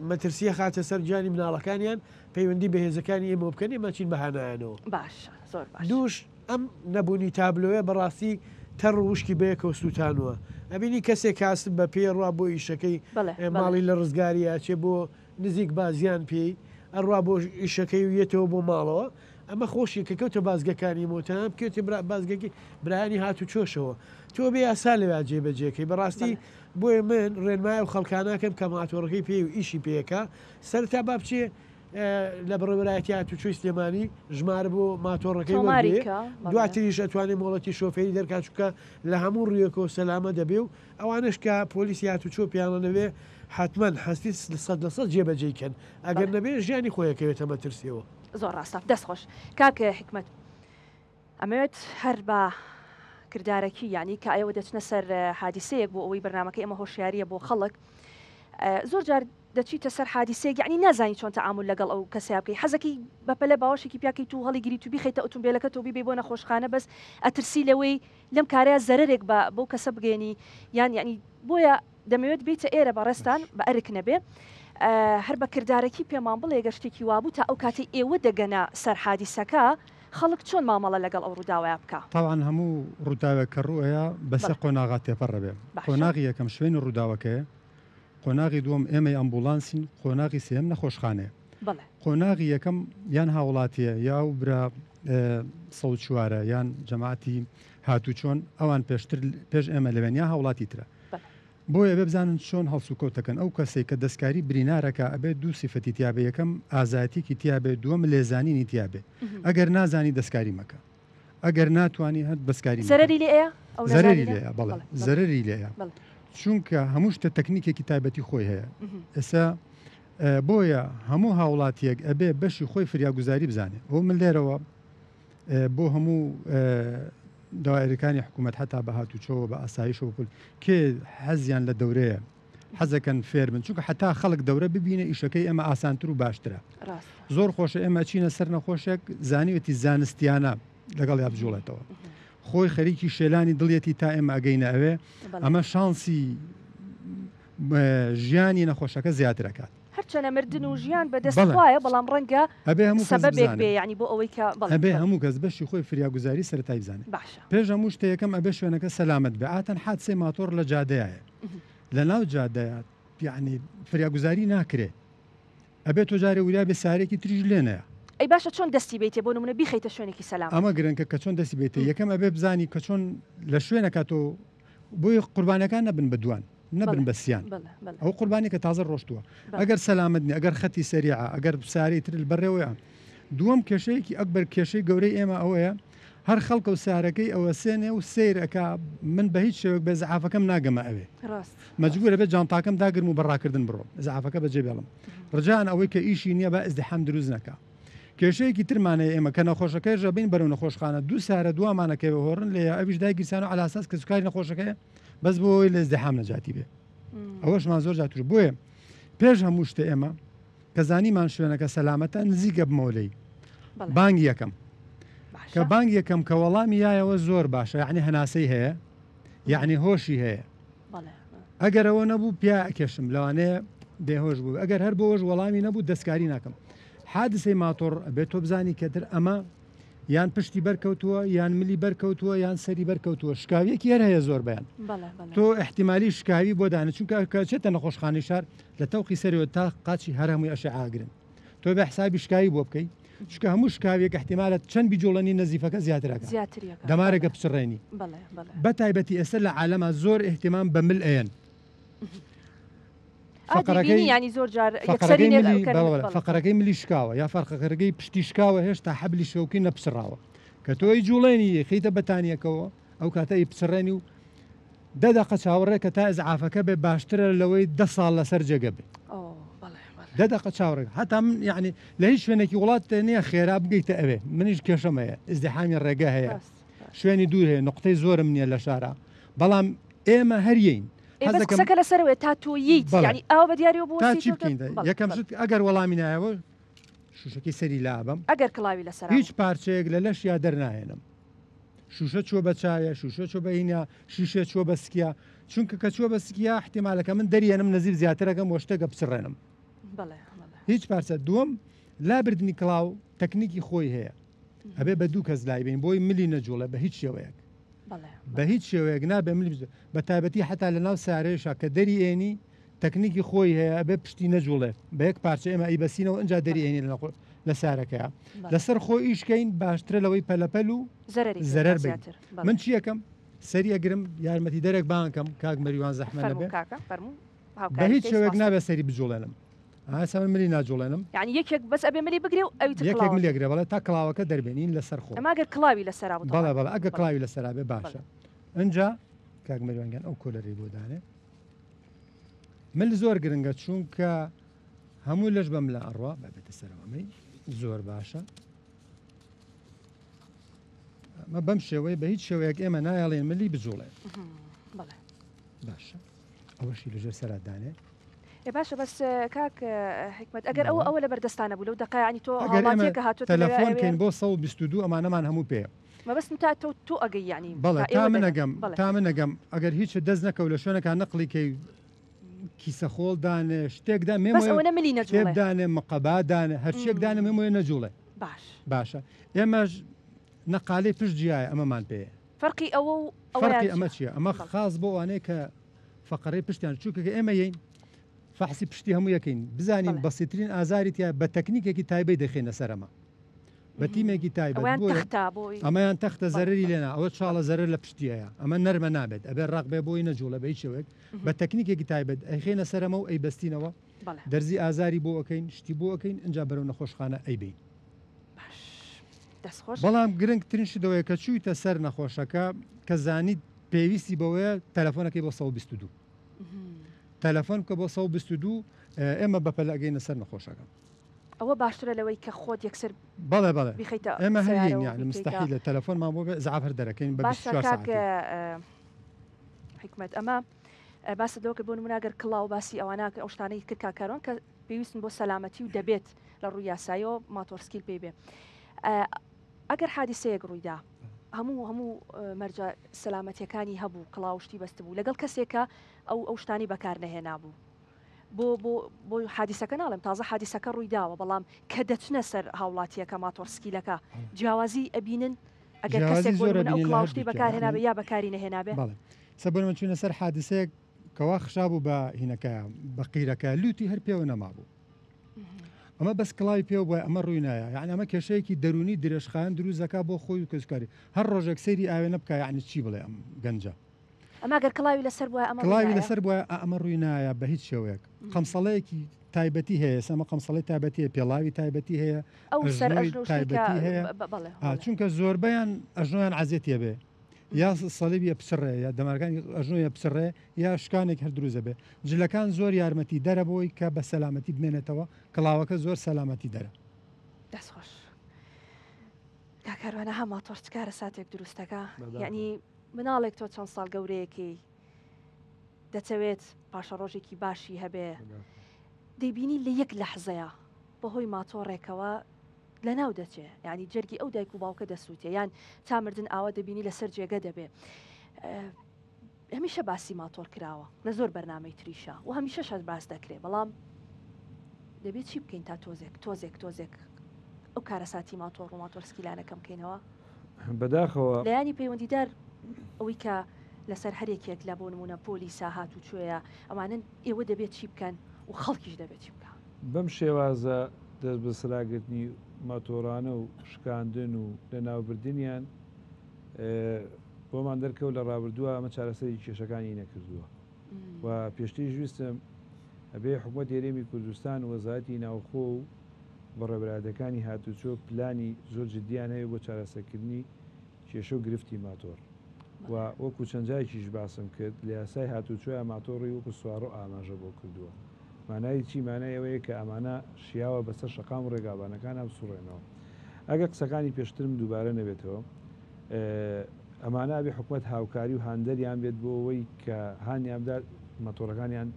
مەترسیە خاتە سەر جانی مناڵەکانیان پەیوەندی بە هێزەکانی ئێمە بکەن ئێمە چین بەهانایانەوە باش زۆر باش دووش ئەم نەبوونی تابلۆیە بەڕاستی تەڕ وشکی بەیەکەوە سووتانوە ئەبینی کەسێک کاسب بە پێڕوا بۆ ئیشەکەی ماڵی لە ڕزگاریە چێ بۆ نزیک بازیان پێی ئەڕوا بۆ ئیشەکەی و یێتەوە بۆ ماڵەوە ئەمە خۆشی کە کەوتە بازگەکانی مۆتەنە بکەوتی بازگەکی برایانی هاتو چۆشەوە تۆ بێ ئاسا لەوێ جێبەجێکەی بەڕاستی بۆیە من ڕێنمایە و خەڵکانەکەم کە ماتۆڕەکەی پێی و ئیشی پێەکە سەرتا با بچێ لە بڕێبەرایەتی هاتو چۆی سلێمانی ژمارە بۆ ماتۆڕەکەی دواتریش ئەتوانێت مۆڵەتی شۆفێری دەرکات چووکە لە هەموو ڕویەکەەوە سەلامە دەبێ و ئەوانش کە پۆلیسی هاتو چۆ پیانەوێ حتمما هەستی 100% جێبەجێکەن ئەگەر نەبێ ژیانی خۆیەکەوێتە مەترسیەوە زۆر ڕاستە دەستخۆش کاکە حکمت ئەمەوێت هەر بە کردارەکی ینی کە ئەوە دەچنە سەر حادیسەیەک بۆ ئەوەی بەرنامەکە ئێمە هۆشیاریە بۆ خەڵک زۆر جار دەچیتە سەر حادیسەیەک یعنی نازانی چۆن تەعامل لەگەڵ ئەو کەسیا بکەی حەزەکەی بەپەلە باوەشێکی پیاکەی تو هەڵی گیری تو بیخیتە ئۆتۆمبیلەکە تۆ بیبێ بۆ نەخۆشخانە بەس ئەترسی لەوەی لەم کارەیە زەرێک بەو کەسە بگەێنی یان یعنی بۆیە دەمەوێت بیتە ئێرە بەڕێستان بە ئەرک نەبێ هەر بە کردارەکی پێمان بڵێ گەشتێکی وابوو تا ئەو کاتی ئێوە دەگەنە سەر حادیسەکە خەڵک چۆن مامەڵە لەگەڵ ئەو ڕووداوایە بکە تاوان هەموو ڕووداوێکە ڕوئەیە بەسەر قۆناغا تێپەڕە بێ قۆناغی یەکەم شوێنی ڕووداوەکەیە قۆناغی دووەم ئێمەی ئەمبوڵانسین قۆناغی سێم نەخۆشخانەیە قۆناغی یەکەم یان هاوڵاتیە یا و برا سەوت چوارە یان جەماعەتی هاتوچۆن ئەوان پێش ئێمە لەوێن یا هاوڵاتی ترە بۆیە بێ بزانن چۆن هەڵسوکەوتەکەن ئەو کەسێک کە دەستکاری برینارەکە ئەبێت دوو سیفەتی تیاابێ یەکەم ئازاتیکی تیاابێت دووەم لێزانینی تیاابێ ئەگەر نازانی دەستکاری مەکە ئەگەر ناتوانانی هەت بەسکاری زەرری لێە زەرری لێە بەڵێ زەرری لێە چونکە هەموو شتە تەکنیکێکی تایبەتی خۆی هەیە ئێستا بۆیە هەموو هاوڵاتیەک ئەبێ بەشی خۆی فریاگوزاری بزانێ ئەو من لێرەوە بۆ هەموو داوایەکانی حکوومەت هەتا بە هاتوچۆوە بە ئاسایشەوە کێ حەزیان لە دەورەیە حەزەکەن فێر بن چونکە حتا خەڵک دەورە ببینە ئیشەکەی ئەمە ئاسانتر و باشترە زۆر خۆشە ئێمە چینە سەر نەخۆشێک زانیوەتی زانستیانە لەگەڵ یا بجوڵێتەوە خۆی خەریکی شێلانی دڵێتی تا ئێمە ئەگەینە ئەوێ ئەمە شانسی ژیانی نەخۆشەکە زیاترەکات هەرچەنە مردن و ژیان بەدەستخوایە بەڵام ڕەنگە سەبەبێک بێ یعنی بۆ ئەوەی کە ئەبێ هەموو کەس بەشی خۆی فریاگوزاری سەرەتای بزانێت پێش هەموو شتەیەکەم ئەبێ شوێنەکە سەلامت بێ ئاتەن حادسەی ماتۆر لە جادەیە لە ناو جادەیە یعنی فریاگوزاری ناکرێت ئەبێت تۆ جارێ وریا بێ سارێکی تریژ لێنەیە ئەی باشە چۆن دەستی بێتێ بۆ نمونە بیخەیتە شوێنێکی سەلام ئەمە گرنگکە کە چۆن دەستی بێتە یەکەم ئەبێ بزانی کە چۆن لە شوێنەکە تۆ بۆی قوربانەکان نەبن بەدوان نەبن بەسییان ئەو قوربانی کە تازە ڕۆشتووە ئەگەر سەلامتنی ئەگەر خەتی سەریع ئەگەر ساری تر بەڕێوەیە دووەم کێشەیەکی ئەکبەر کێشەی گەورەی ئێمە ئەوەیە هەر خەڵکە و سارەکەی ئەوە سێنێ و سیرەکە من بە هیچ شێوەک بە زعافەکەم ناگەمە ئەوێ مەجبورە بێت جانتاکەم داگرم و بەڕاکردن بڕۆ زعافەکە بەجێ بێڵم ڕجان ئەوەی کە ئیشی نییە بە ئەزدحام دروست نەکە کێشەیەکی ترمانەیە ئێمە کە نەخۆشەکەی ژەبین بەرەو نەخۆشخانە دوو سارە دووامانەکەی هۆڕن لێ ئەویش دایگیرسان و علاساس کە سوکاری نەخۆشەکەی بەس بۆی لە ئەزدحام نەجاتی بێ ئەوەشمان زۆر جاتور بۆیە پێش هەموو شتە ئێمە کە زانیمان شوێنەکە سەلامەتە نزیکە بمەولەی بانگی یەکەم کە بانگ یەکەم کە وەڵامی یایەوە زۆر باشە یعنی هەناسەی هەیە یعنی هۆشی هەیە ئەگەر ئەوە نەبوو پیا ئەکێشم لەوانەیە بێهۆش بوو ئەگەر هەر بۆش وەڵامی نەبوو دەستکاری ناکەم حادسەی ماتۆڕ بێت تۆ بزانی کەتر ئەمە یان پشتی بەرکەوتووە یان ملی بەرکەوتووە یان سەری بەرکەوتووە شکاویەکی هەر هەیە زۆر بەیان تۆ احتیمالی شکاوی بۆ دانە چونکە چێتە نەخۆشخانەی شار لە تەوقی سەریەوە تا قاچی هەر هەمووی ئەشە ئاگرن تۆ بە حسابی شکاوی بۆ بکەیت چکە هەموو شکاوێک احتیمالەت چەند بیجۆڵەنی نەزیفەکە زیاترەکە دەمارێکە بچڕێنی بە تایبەتی ئێستا لە عالەما زۆر احتیمام بە مل ئەیەن فقرەکەی ملی شکاوە یا فەرقەکەرگەی پشتی شکاوە هێشتا حەبلی شەوکی نەپسراوە کە تۆی جوڵێنی خیتە بەتانیەکەوە ئەو کاتەی پسڕێنی و دەدەقە چاوەڕێ کە تا ئەزعافەکە بێ باشترە لەوەی 10 ساڵ لەسەر جێگە بێ دەدەقە چاوەڕێک هەتا من یعنی لە هیچ شوێنێکی وڵات نییە خێرا بگەیتە ئەوێ منیش کێشەمەیە ئزدحامی ڕێگە هەیە شوێنی دوور هەیە نقطەی زۆرم نییە لە شارە بەڵام ئێمە هەریین قسەکە لەسەرەوەی تا تۆییت ینی ئەو بە دیاری بۆ یەکەم ئەگەر وەڵامی نایەوە شوشەکەی سەری لابم ئەگەر کڵاوی لەسەر هیچ پارچەیەک لە لەش یا دەرناهێنم شوشە چوە بە چایە شوشە چۆ بەینە شیشە چوە بە سکیا چونکە کە چوە بە سکیا احتیمالەکە من دەریێنم نەزیف زیاترەکەم بۆ شتێکە بچڕێنم هیچ پارچە دووەم لابردنی کڵاو تەکنیکی خۆی هەیە ئەبێ بە دوو کەس لای بین بۆی ملی نەجوڵە بە هیچ شێوەیەک بە هیچ شێوەیەک نابێ ملی بە تایبەتی حتا لە ناو سارێشە کە دەری ئێنی تەکنیکی خۆی هەیە ئەبێ پشتی نەجوڵێ بە یەک پارچە ئێمە ئەی بەسینەوە ئەنج دەری ئێنی لە سارەکەیە لەسەر خۆی ئیشکەین باشترە لەوەی پەلەپەل و زەرەر بێت من چی یەکەم سەری ئەگرم یارمەتی دەرێک بانکەم کاک مەریوان زەحمە نەبێ بە هیچ شێوەیەک نابێ سەری بجوڵێنم ئاسا من ملی ناجوڵێنم یعنی یەکێک بەس ئەبێ ملی بگرێ و یەکێک ملیەگرێ بەڵێ تا کڵاوەکە دەربێنین لەسەر خۆ ئەماگەر کڵاوی لەسەر بەڵێ بەڵێ ئەگە کڵاوی لەسەر بێ باشە ئەجا کاک مەریوانگیان ئەو کۆلەری بۆ دانێ مل زۆر گرنگە چونکە هەموو لەش بەم لە ئەڕوا بەبێتە سەرەوەمەی زۆر باشە مە بەم شێوەیە بە هیچ شێوەیەک ئێمە نایڵێن ملی بجوڵێ باشە ئەوەشی لەژێر سەراتدانێ باشە بەس کاک حکمت ئەگەر ئەوە لە بەردەستانە بوو لەو دقایانی تۆ هەڵاتێکە هاتووە تەلەفۆنکەین بۆ 122 ئەمانەمان هەموو پێ مەبەست تا تۆ ئەگەی یعنی بەڵێ تا من نەگەم ئەگەر هیچ دەست نەکەو لە شوێنەکان نەقلیکەی کیسە خۆڵدانێ شتێکدا مێدانێ مەقەبادانە هەرچێکدانە مێمۆیە نەجوڵێ باشە ئێمەش نەقالەی پشت جیایە ئەمەمان پێ فەرقی ئەوە فەرقی ئەمە چییە ئەمە خاص بۆ ئەوانەیە کە فەقەڕەی پشتیان چووکە ئێمە یین فحسی پشتی هەموو یەکەین بزانین بەسیترین ئازاری تیا بە تەکنیکێکی تایبەی دەخێنە سەرەمە بە تیمێکی تایبەت ئەمەیان تەختە زەرری لێنا ئەوە چاڵە زەرر لە پشتیەیە ئەمە نەرمە نابێت ئەبێ ڕاق بێ بۆی نەجوڵە بە هیچەوەک بە تەکنیکێکی تایبەت ئەیخێنە سەرەمە و ئەی بەستینەوە دەرزی ئازاری بۆ ئەەکەین شتی بۆ ئەەکەین ئەجا بەرەو نەخۆشخانە ئەیبین بەڵام گرنگترین شدەوەی کە چوویتە سەر نەخۆشەکە کە زانیت پێویستی بەوەیە تەلەفۆنەکەی بۆ 122 تەلەفۆن کە بۆ 122 ئێمە بەپەلەگەینە سەر نەخۆشەکە ئەوە باشترە لەوەی کە خۆت یەکسەر بەڵێ بەڵێ ئێمە هەرین یعنی مستحیل لە تەلەفۆنمان بۆ زعاف هەر دەرەکەین بە 24 ساعت حکمت ئەمە باس دەوەکە بۆ نموناگەر کڵاو باسی ئەوانە ئەو شتانەی کرد کاکارۆن کە پێویستن بۆ سەلامەتی و دەبێت لە ڕووی یاساییەوە ماتۆرسکیل پێی بێ. ئەگەر حادیسەیەک ڕوویدا هەموو مەرجە سەلامەتیەکانی هەبوو کڵاوشتی بەست بوو لەگەڵ کەسێکە ئەو شتانی بەکار نەهێنا بوو بۆ حادیسەکە ناڵێم تازە حادیسەکە ڕوویداوە بەڵام کە دەچنە سەر هاوڵاتیەکە ماتۆرسکیلەکە جیاوازی ئەبینن ئەگەر کەسێک ئەو کڵاوشتی بەکارهێنابێ یا بەکاری نەهێنابێ سەبەرمە چوونە سەر حادسەیەک کەوا خشابوو بە هینەکە بە قیرەکە لوتی هەر پێوە نەمابوو ئەمە بەس کڵاوی پێوە بۆ ئەمە ڕووی نایە یعنی ئەمە کێشەیەکی دەرونی درێژخان دروستەکە بۆ خۆی و کەسکاری هەر ڕۆژێک سەیری ئاوێنە بکە یعنی چی بڵێ ئەم گەنجە ئەماگەر کڵاوی لەسەر بووە کڵاوی لەسەر بووە ئەمە ڕووی نایە بە هیچ شێوەیەک قەمسەڵەیەکی تایبەتی هەیە سەمە قەمسەڵی تایبەتیە پێڵاوی تایبەتی هەیە ئەو سەر تایبەتی هەیە چونکە زۆربیان ئەژنۆیان عزیەتە بێ یا سەلیبیە پسڕێ یا دەمارگانی ئەژنۆیە پسڕێ یا شکانێک هەر دروزە بێ جلەکان زۆر یارمەتی دەرە بۆی کە بە سەلامەتی بمێنێتەوە کڵاوەکە زۆر سەلامەتی دەرە دەستخۆش کاکاروانە هەم ماتۆرسکارە ساتێک دروستەکە یعنی مناڵێک تۆ چەند ساڵ گەورەیەکی دەچەوێت پاشە ڕۆژێکی باشی هەبێ دەیبینی لە یەک لەحزەیە بەهۆی ماتۆڕێکەوە لە ناو دەچێ ینی جەرگی ئەو دایک و باوکە دەسووتێ یان تا مردن ئاوا دەبینی لەسەر جێگە دەبێ هەمیشە باسی ماتۆر کراوە لە زۆر بەرنامەی تریشە و هەمیشە شەر باس دەکرێت بەڵام دەبێت چی بکەین تا تۆزێک ئەو کارەساتی ماتۆر و ماتۆرسکیلانەکە بکەینەوە بەداخەوە لەیانی پەیوەندیدار ئەوەی کە لەسەر هەرێکێک لە بۆ نمونە پۆلیسا هات و کوێیە ئەوانن ئێوە دەبێت چی بکەن و خەڵکیش دەبێت چی بکە بەم شێوازە دەست بە سراگرتنی ماتۆرانە و شکاندن و لە ناوبردنیان بۆمان دەرکەوت لە ڕابردووە ئەمە چارەسەری کێشەکانی نەکردووە و پێشتری ویستم ئەبێ حکوومەت هێرێمی کوردستان وەزارەتی ناوخۆ و بەڕێبرادەکانی هاتوچۆ پلانی زۆر جدیان هەیە بۆ چارەسەرکردنی کێشە و گرفتی ماتۆر و وەکو چەندجایکیش باسم کرد لە یاسای هاتوچۆیە ماتۆڕی وەکو سوارۆ ئاماژە بۆ کردووە مانایی چی مانای ئەوەیە کە ئەمانە شیاوە بەسەر شەقام و ڕێگابانەکان ئەم سوڕێنەوە ئەگە قسەکانی پێشترم دووبارە نەبێتەوە ئەمانە بێ حکوومەت هاوکاری و هاندەریان بێت بۆ ئەوەی کە هانیاندا ماتۆرەکانیان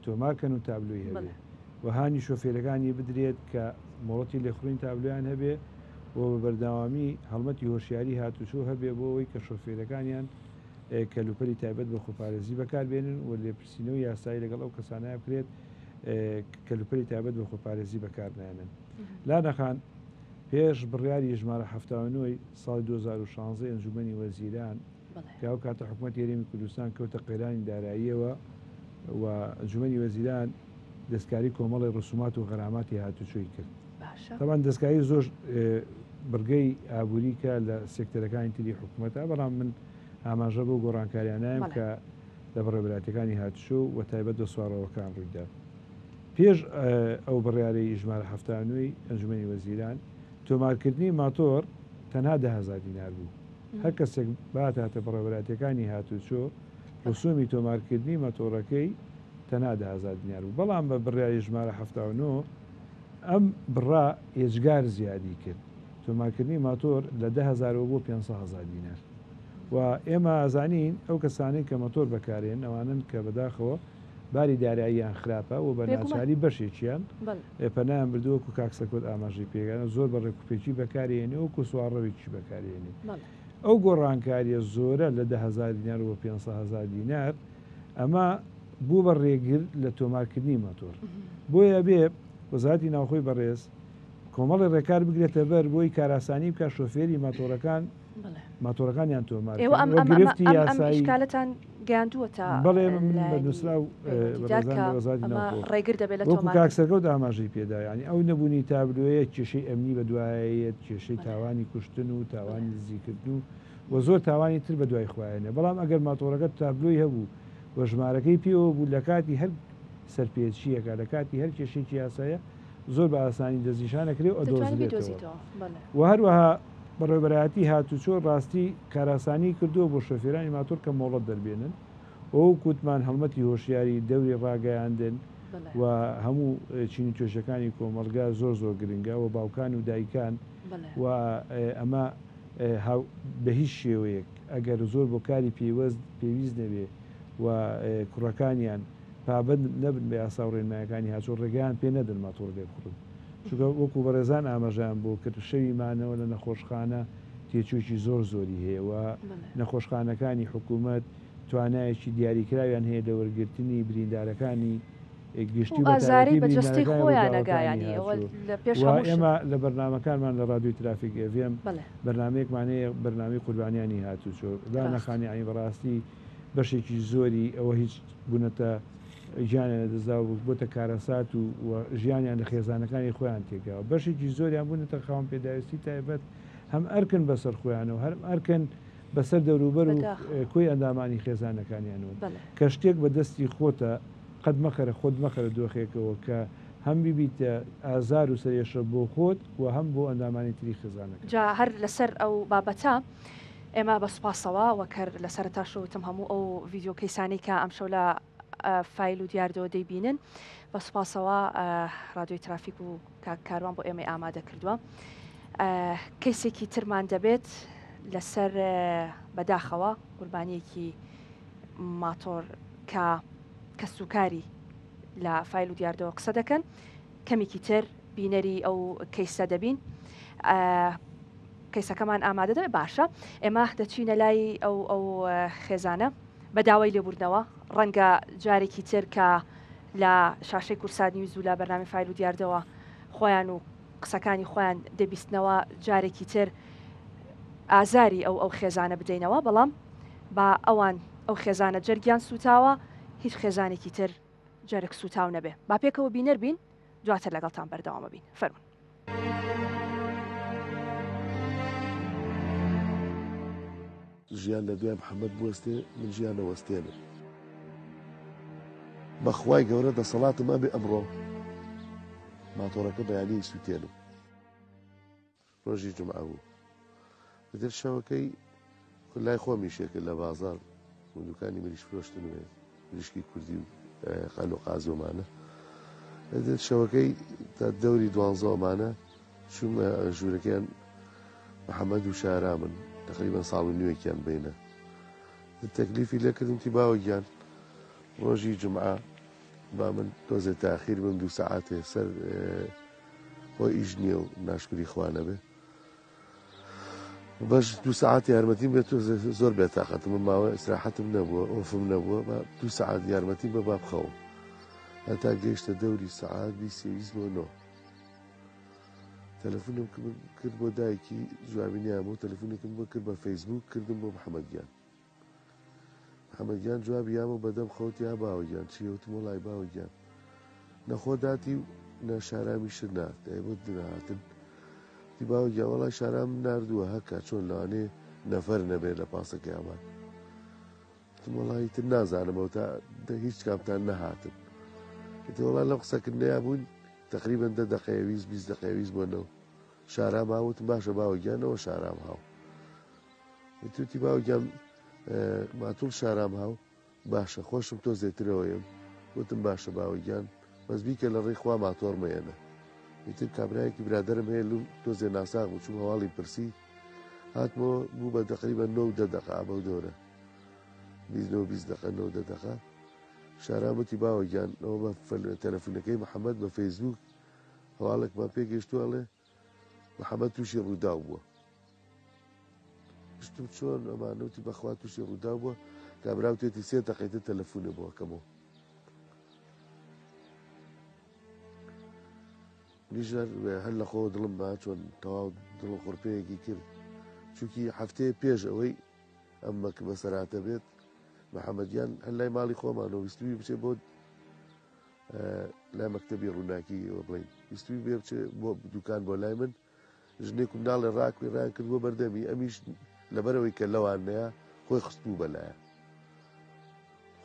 تۆمارکەن و تابلوی هەبێ و هانی شۆفێرەکانی بدرێت کە مۆڵەتی لێخڕین تابلویان هەبێ بۆ بە بەرداوامی هەڵمەتی هۆشیاری هاتوچۆ هەبێ بۆ ئەوەی کە شۆفێرەکانیان کەلوپەری تایبەت بە خۆپارێزی بەکاربێنن و لێپرسینەوە یاسایی لەگەڵ ئەو کەسانە بکرێت کەلوپەری تایبەت بە خۆپارێزی بەکارنێنن لا نەخان پێش بڕیاری ژمارە 79 ساڵی 2016 ئەنجومەنی وەزیران کە ئەو کاتە حکوومەت هێرێمی کوردستان کەوتە قەیرانی داراییەوە و ئەنجومەنی وەزیران دەستکاری کۆمەڵی ڕسومات و غەراماتی هاتوچۆی کرد طبعا دەستکاری زۆر بڕگەی ئابووریکە لە سێکتەرەکانی تری حکوومەتە بەڵام من ئاماژە بۆ گۆڕانکاریانایم کە لە بەڕێبراتەکانی هاتوچۆ و تایبەت دە سوارەوەکان ڕوویدا پێش ئەو بڕیارەی ژمارە 79 ئەنجومەنی وەزیران تۆمارکردنی ماتۆر تەنها 10,000 دینار بوو هەر کەسێک باتاتە بەڕێبراتەکانی هاتوچۆ ڕسومی تۆمارکردنی ماتۆڕەکەی تەنها 10,000 دینار بوو بەڵام بە بڕیاری ژمارە 79 ئەم بڕا ئێجگار زیادی کرد تۆمارکردنی ماتۆر لە 10,000 بۆ 500,000 دینار و ئێمە ئازانین ئەو کەسانی کە مۆتۆر بەکارێن ئەوانن کە بەداخەوە باری داراییان خراپە و بە ناچاری بەشێکیان پەنایان بردووەکو کاکسەکۆت ئاماژەی پێگەنە زۆر بە ڕێکوپێکی بەکارێنێ وەکو سوارڕەوێکی بەکارێنێ ئەو گۆڕانکاریە زۆرە لە 10,000 دینار و 500,000 دینار ئەمە بوو بە ڕێگر لە تۆمارکردنی ماتۆر بۆیە بێ وەزارەتی ناوخۆی بەڕێز کۆمەڵی ڕێکار بگرێتە بەر بۆی کاراسانی بکە شۆفێری ماتۆرەکان ماتۆرەکانیان تۆمارگرفتی یاسایی کالتان گەاندووە تا بەڵێ بەنووسرا و ڕێگر دەبێت لە کاکسەکەوت ئاماژەی پێدا ینی ئەو نەبوونی تابلوەیە کێشەی ئەمنی بە دوایەت کێشەی تاوانی کوشتن و تاوانی نزیکردن و زۆر تاوانی تر بە دوای خوایەنە بەڵام ئەگەر ماتۆرەکەت تابلوی هەبوو وە ژمارەکەی پێوە بوو لە کاتی هەر سەرپێچیەکە لە کاتی هەر کێشێکی یاسایە زۆر بە ئاسانی دەستنیشانەکرێت و دۆزرێتەوە و هەروەها بەڕێبەرایەتی هاتوچۆ ڕاستی کاراسانی کردووە بۆ شۆفێرانی ماتۆر کە مۆڵەت دەربێنن ئەو کووتمان هەڵمەتی هۆشیاری دەوری ڕاگەیاندن و هەموو چینی توێژەکانی کۆمەلگا زۆر زۆر گرنگە و باوکان و دایکان و ئەمە بە هیچ شێوەیەک ئەگەر زۆر بۆ کاری پێویست نەبێ و کوڕەکانیان پابند نەبن بە یاسا و ڕێنمایەکانی هاتوو ڕێگەیان پێ نەدەن ماتۆر لێ بخڕن چونکە وەکو بەڕێزان ئاماژیان بۆ کرد شەویمانەوە لە نەخۆشخانە تێچووکی زۆری هەیە و نەخۆشخانەکانی حکوومەت توانایەکی دیاریکراویان هەیە لە وەرگرتنی بریندارەکانی گشتی ئازاری بەجستی خۆیان نەگایانی ئێمە لە بەرنمەکانمان لە ڕادیۆی ترافیک ئێڤێم بەرنمەیەکمانەیە بەرنامەی قوربانیانی هاتوچۆ لا نەخانی عین بەڕاستی بەشێکی زۆری ئەوە هیچ بوونەتە ژیانیان دەزا و بۆتە کارەسات و ژیانیان لە خێزانەکانی خۆیان تێکاوە بەشێکی زۆریان بوونەتە خاوەن پێداویستی تایبەت هەم ئەرکن بەسەر خۆیانەوە هەر ئەرکن بەسەر دەوروبەر و کۆی ئەندامانی خێزانەکانیانەوە کە شتێک بە دەستی خۆتە قەت مەخەرە خۆت مەخەرە دۆخێکەوە کە هەم بیبیتە ئازار و سەرێشە بۆ خۆت و هەم بۆ ئەندامانی تری خێزانەکە جا هەر لەسەر ئەو بابەتە ئێمە بە سوپاسەوە وەکەر لەسەر تاشەوتم هەموو ئەو ڤیددیۆ کەیسانی کە ئەمشەو لە فیل و دیاردەوە دەیبینن بە سوپاسەوە ڕادیۆی ترافیک و کاروان بۆ ئێمە ئامادە کردووە کەیسێکی ترمان دەبێت لەسەر بەداخەوە قوربانیەکی ماتۆر کە سوکاری لە فیل و دیاردەوە قسە دەکەن کەمێکی تر بینەری ئەو کەیسە دەبین کەیسەکەمان ئامادە دەبێت باشە ئێمە دەچینە لای ئەو خێزانە بە داوای لێبوردنەوە ڕەنگە جارێکی تر کە لە شاشەی کورسات نیوز و لە بەرنامی فیل و دیاردەوە خۆیان و قسەکانی خۆیان دەبیستنەوە جارێکی تر ئازاری ئەو خێزانە بدەینەوە بەڵام با ئەوان ئەو خێزانە جەرگیان سوتاوە هیچ خێزانێکی تر جەرگ سوتاو نەبێ با پێکەوە بینەر بین دواتر لەگەڵتان بەردەوامە بین فەرمون ژیان لە دوای محەممەد بوەستێ من ژیانە وەستێنە بەخوای گەورە دەسەڵاتم ئەبێ ئەمڕۆ ماتۆڕەکە بەیانی سووتێنم ڕۆژی جمعە بوو بدر شەوەکەی لای خۆمیشێکە لە بازار و دوکانی مریش فرۆشتن وێ مریشکی کوردی و قەل و قازۆمانە در شەوەکەی تا دەوری دوانزەوەمانە چوومە ژوورەکەیان محەممەد و شارامن تقریبا ساڵ و نوێکیان بینە تەکلیفی لێکردم تی باوەگیان ڕۆژی جمعە با من تۆزێ تاخیر بم 2 ساعاتێ سەر بۆ ئیش نییە و ناشکری خوانە بێ بەش 2 ساعات یارمەتیم بێت زۆر بێتاقەتم من ماوە ئیسراحەتم نەبووە ئۆفم نەبووە 2 ساعات یارمەتیم بە با بخەوم هەتا گەیشتە دەوری ساعات 23:09 تەلەفۆنم کرد بۆ دایکی جوابینیان بۆ تەلەفۆنێکم بۆ کرد بە فەیسبوک کردم بۆ محەممەدگیان محەممەدگیان جوابی یامە بەدەم خەوت یا باوەگیان چیوتم وڵای باوەگیان نەخۆ داتی نە شارامی شت نات بۆ دناهاتن دی باوەگیان وڵای شارام نردووە هەکە چۆن لەوانێ نەفەر نەبێت لە پاسەکە ئەمان وڵی تر نازانمەوە تا هیچ کامتان نەهاتن وڵای لەم قسەکردنەیە بوون تقریبا 10 دقەیەویست 20 دقەیەویست بۆنەوە شارام هاوتم باشە باوەگیانەوە شارام هاو توتی باوەگیان ماتوڵ شارام هاو باشە خۆشم تۆ زێترەوەیم وتم باشە باوەگیان بەس بیکە لە ڕێی خوا ماتۆڕمەیەنە ئیتر کابرایەکی برادرم هەیە لو تۆزێ ناساغ بچوم هەواڵی پرسی هاتمەوە بوو بە تقریبا 9 دقە بەو دۆرە 20 دقە 9 دقە شارامەتی باوەگیان ئەوە بە تەلەفۆنەکەی محەممەد بە فەیسبوک هەواڵێکمان پێگەیشتووەڵێ محەممەد تووشی ڕوودا بووە شتم چۆن ئەمانەوتی بەخوا تووشی ڕوودا بووە کابراوتێتی 3 دقەیتە تەلەفۆنە بۆکەمەوە نیژەر هەر لە خۆ دڵم با چۆن تەواو دڵ خۆرپەیەکی کرد چونکی هەفتەیە پێش ئەوەی ئەممەکە بەسەراتە بێت محەممەدیان هەر لای ماڵی خۆمانەوە ویستوی بچێ بۆ لای مەکتەبی ڕووناکی بڵین ویستوی بێ بچێ بۆ دوکان بۆ لای من ژنێک و ناڵێ ڕاکوی ڕیان کرد بۆ بەردەمی ئەمیش لەبەرەوەی کە لەوانەیە خۆی خستبوو بەلایە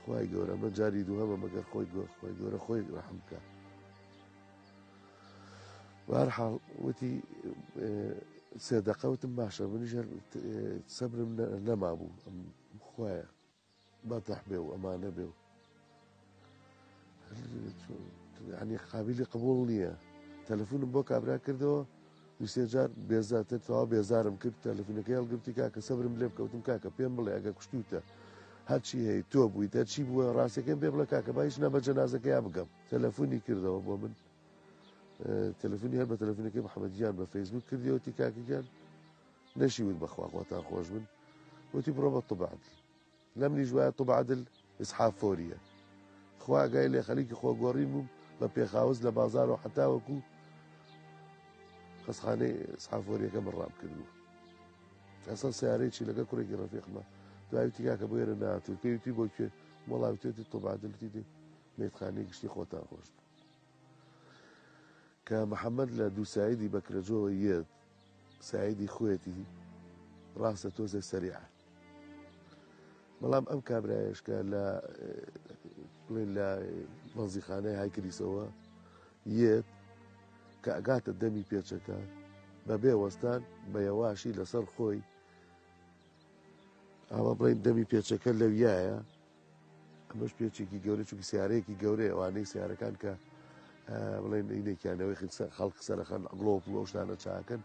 خی گەورە ئەمە جاری دووهەمە مەگەر خۆی گەورە خۆی ڕەحم بکە بەهەرحاڵ وتی 3 دقەوتم باشە منیش سەبرم نەما بوو خوایە بەتەح بێ و ئەمانە بێ و ینی قابلی قبول نییە تەلەفۆنم بۆ کابرا کردەوە 2 جار بێزاتر تەوا بێزارم کرد تەلەفۆنەکەی هەڵگرتی کاکە سەبرم لێ بکەوتم کاکە پێم بڵێ ئەگە کوشتوتە هەرچی هەیە تۆ بوویت هەرچی بووە ڕاستەکەم پێ بڵە کاکە با هیچ نەبە جەنازەکە یا بگەم تەلەفۆنی کردەوە بۆ من تەلەفۆنی هەر بە تەلەفۆنەکەی محەممەدیان بە فەیسبوک کردیەوەتی کاکەگیان نەشیوت بەخوا خۆتان خۆش بن وتی بڕۆ بە طوبعادل لەم نیش وایە طوبعادل ئسحاف فۆریە خوا ئاگای لێ خەلیکی خۆگۆڕین بووم بە پێخاوز لە بازار و حتاوەکو خەسخانەی ئسحاف فۆریەکە من ڕام کردووە ئەسڵ سیارەیەکی لەگە کوڕێکی ڕەفیقمە دوایوتی کاکە بۆ ئێرە نهاتوو پێویستی بۆ کوێ وەڵاوتێتی طوبعادلتی دێ مێتخانەی گشتی خۆتان خۆش بوو کە محەممەد لە دوو سایدی بەکرەجۆوە یەت سایدی خۆەتی ڕاستە تۆزێک سەریع بەڵام ئەم کابرایشکە لە مەنزیخانەی هایکریسەوە یەت کە ئەگاتە دەمی پێچەکە بەبێ وەستان بە یەواشی لەسەر خۆی ئەوە بڵین دەمی پێچەکە لەویایە ئەمەش پێچێکی گەورە چونکی سیارەیەکی گەورەیە ئەوانەی سیارەکان کە بڵێن ئینێکیانەوەی خەڵک سەرخەن ئەگڵۆپ و ئەو شتانە چاکەن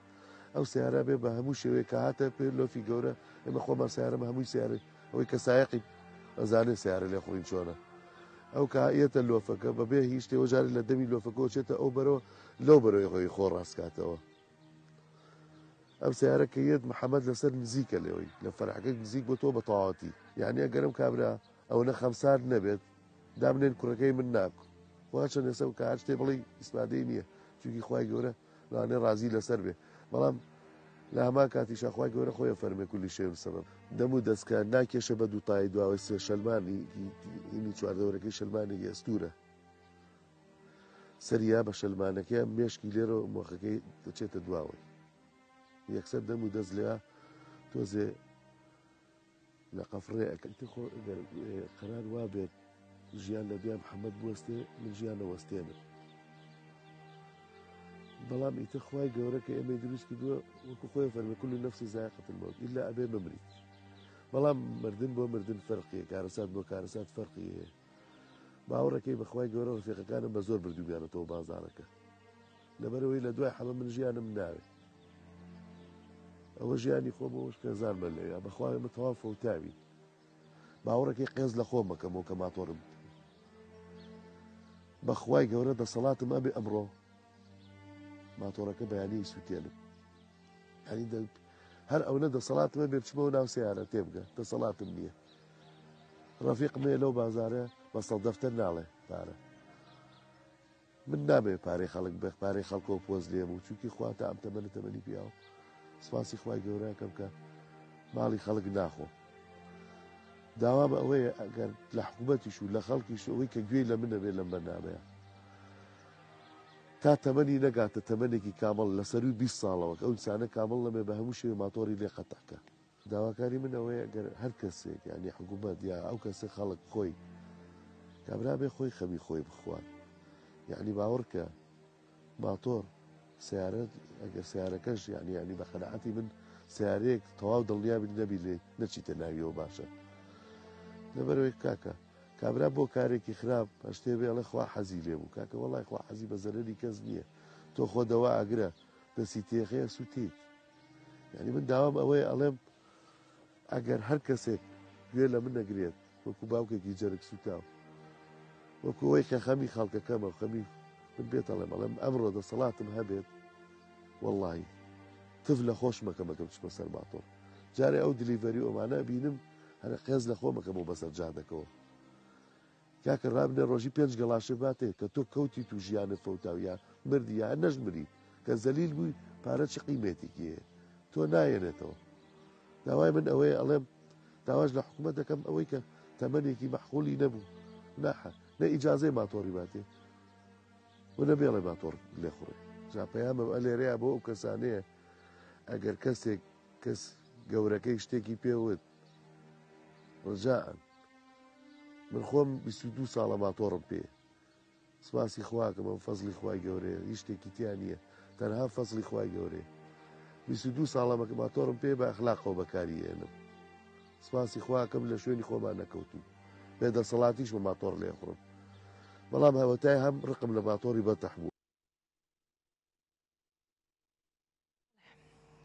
ئەو سیارە بێ بە هەموو شێوەیە کە هاتە پێ لۆفی گەورە ئێمە خۆمان سیارەمە هەمووی سیارە ئەوەی کە سایقی ئەزانێ سیارە لێ خۆین چۆنە ئەو کائەتە لۆفەکە بەبێ هیچ شتێ وەجارێ لە دەمی لۆفەکە چێتە ئەو بەرەوە لەو بەرەوەی خۆی خۆ ڕاستکاتەوە ئەم سیارە کە یەت محەممەد لەسەر نزیکە لێەوەی لە فەرحەکە نزیک بۆ تۆ بە تەواوەتی یعنی ئەگەرم کابرا ئەوەنە خەمسار نەبێت دامنێن کوڕەکەی من ناکو وا چەند ێسە و کە هەر شتێ بڵی ئیسپادەی نییە چونکی خوای گەورە لاانێ ڕازی لەسەر بێ بەڵام لە هەمان کاتیشا خوای گەورە خۆیان فەرمێ کولی شێم سەبەب دەم و دەستکە ناکێشە بە دووتایی دواوە سێ شەلمانی هینی چواردەوەرەکەی شەلمانێکی ئەستورە سەریا بە شەلمانەکە مێشکی لێرە و مۆخەکەی دەچێتە دواوەی یەکسەر دەم و دەست لێ تۆزێ لە قەفڕێ قەرار وا بێت ژیان لە دوای محەممەد بوەستێ من ژیانە وەستێنم بەڵام ئیتر خوای گەورە کە ئێمە دروست کردووە وەکو خۆی فەرمێ کولی نەفسی زایقەت المەوت ئیلا ئەبێ بمریت بەڵام مردن بۆ مردن فەرقیە کارەسات بۆ کارەسات فەرقی هەیە باوەڕەکەی بەخوای گەورە ڕفیقەکانم بە زۆر بردوومیانەتەوە بازارەکە لەبەرەوەی لە دوای حەڵە من ژیانم ناوێت ئەوە ژیانی خۆ بۆش کەزان بە لێ بەخوای ئمە تەواو فەوتاوی باوەڕەکەی قێز لە خۆم مەکەمەوە کە ماتۆرم بەخوای گەورە دەسەڵاتم ئەبێ ئەمڕۆ ماتۆڕەکە بەیانی سووتێنم هەنی هەر ئەوە دەسەڵاتمە بێ بچمەوە ناو سیارە تێبگە دەسەڵاتم نییە ڕەفیقمێ لەو بازارە بەسەڵ دەفتەر ناڵێ پارە من نابێ پارەی خەڵک بێ پارەی خەڵکەوە پۆز لێم و چونکی خواتە ئەم تەمەنە تەمەنی پیاوە سپاسی خوای گەورەکەم کە ماڵی خەڵک ناخۆ داوا بە ئەوەیە ئەگەر لە حکوومەتیش و لە خەڵکیش ئەوەی کە گوێی لە منە بێ لەم بەرنامەیە تا تەمەنی نەگاتە تەمەنێکی کامەڵ لەسەروی 20 ساڵەوە ئەو ئینسانە کامەڵ نەبێ بە هەموو شێوێ ماتۆری لێ قەتەکە داواکاری من ئەوەیە ئەگەر هەر کەسێک یعنی حکوومەت یا ئەو کەسە خەڵک خۆی کابرا بێ خۆی خەمی خۆی بخوان یعنی باوەڕکە ماتۆر سیارەت ئەگەر سیارەکەش یعنی بە قەنەعەتی من سیارەیەک تەواو دڵنیابی نەبی لێ نەچیتە ناویەوە باشە لەبەرەوەی کاکە کابرا بۆ کارێکی خراپ هەشتێ بێڵێ خوا حەزی لێ بوو کاکە وەڵای خوا حەزی بە زەرەری کەس نییە تۆ خۆ دەوا ئاگرە دەستی تێخەیە سووتیت یعنی من داوام ئەوەیە ئەڵێم ئەگەر هەر کەسێک گوێ لە من نەگرێت وەکو باوکێکی جەرگ سوتاو وەکو ئەوەی کە خەمی خەڵکەکەمە خەمی من بێت ئەڵێم ئەمڕۆ دەسەڵاتم هەبێت وەڵڵاهی تف لە خۆش مەکەمەکەم چمە سەر ماتۆر جارێ ئەو دلیڤەری ئەومانە بینم هەرە قێز لە خۆ مەکەمەوە بەسەر جادەکەەوە کاکە ڕابنێ ڕۆژی 5 گەڵاشە باتێ کە تۆ کەوتی تو ژیانە فەوتاویە مردی یا نەژمری کە زەلیل بووی پارە چ قیمێتێکی هەیە تۆ نایەنێتەوە داوای من ئەوەیە ئەڵێم داواش لە حکوومەت دەکەم ئەوەی کە تەمەنێکی مەحخولی نەبوو ناحە نە ئیجازەی ماتۆری باتێ و نەبێڵێ ماتۆر لێ خوڕێ جا پەیامە ئەلێرەیە بۆ ئەو کەسانەیە ئەگەر کەسێک کەس گەورەکەی شتێکی پێوت ڕجاءن من خۆم 22 ساڵە ماتۆڕم پێ سپاسی خواکەم ئەم فەزلی خوای گەورەیە هیچ شتێکی تیان نییە تەنها فەزلی خوای گەورەیە 22 ساڵە ماتۆڕم پێ بە ئەخلاقەوە بەکاری هێنم سپاسی خواکەم لە شوێنی خۆمان نەکەوتوو بێدەسەڵاتیش بە ماتۆڕ لێ خوڕم بەڵام هەوەتای هەم ڕقم لە ماتۆری بەتەح بوو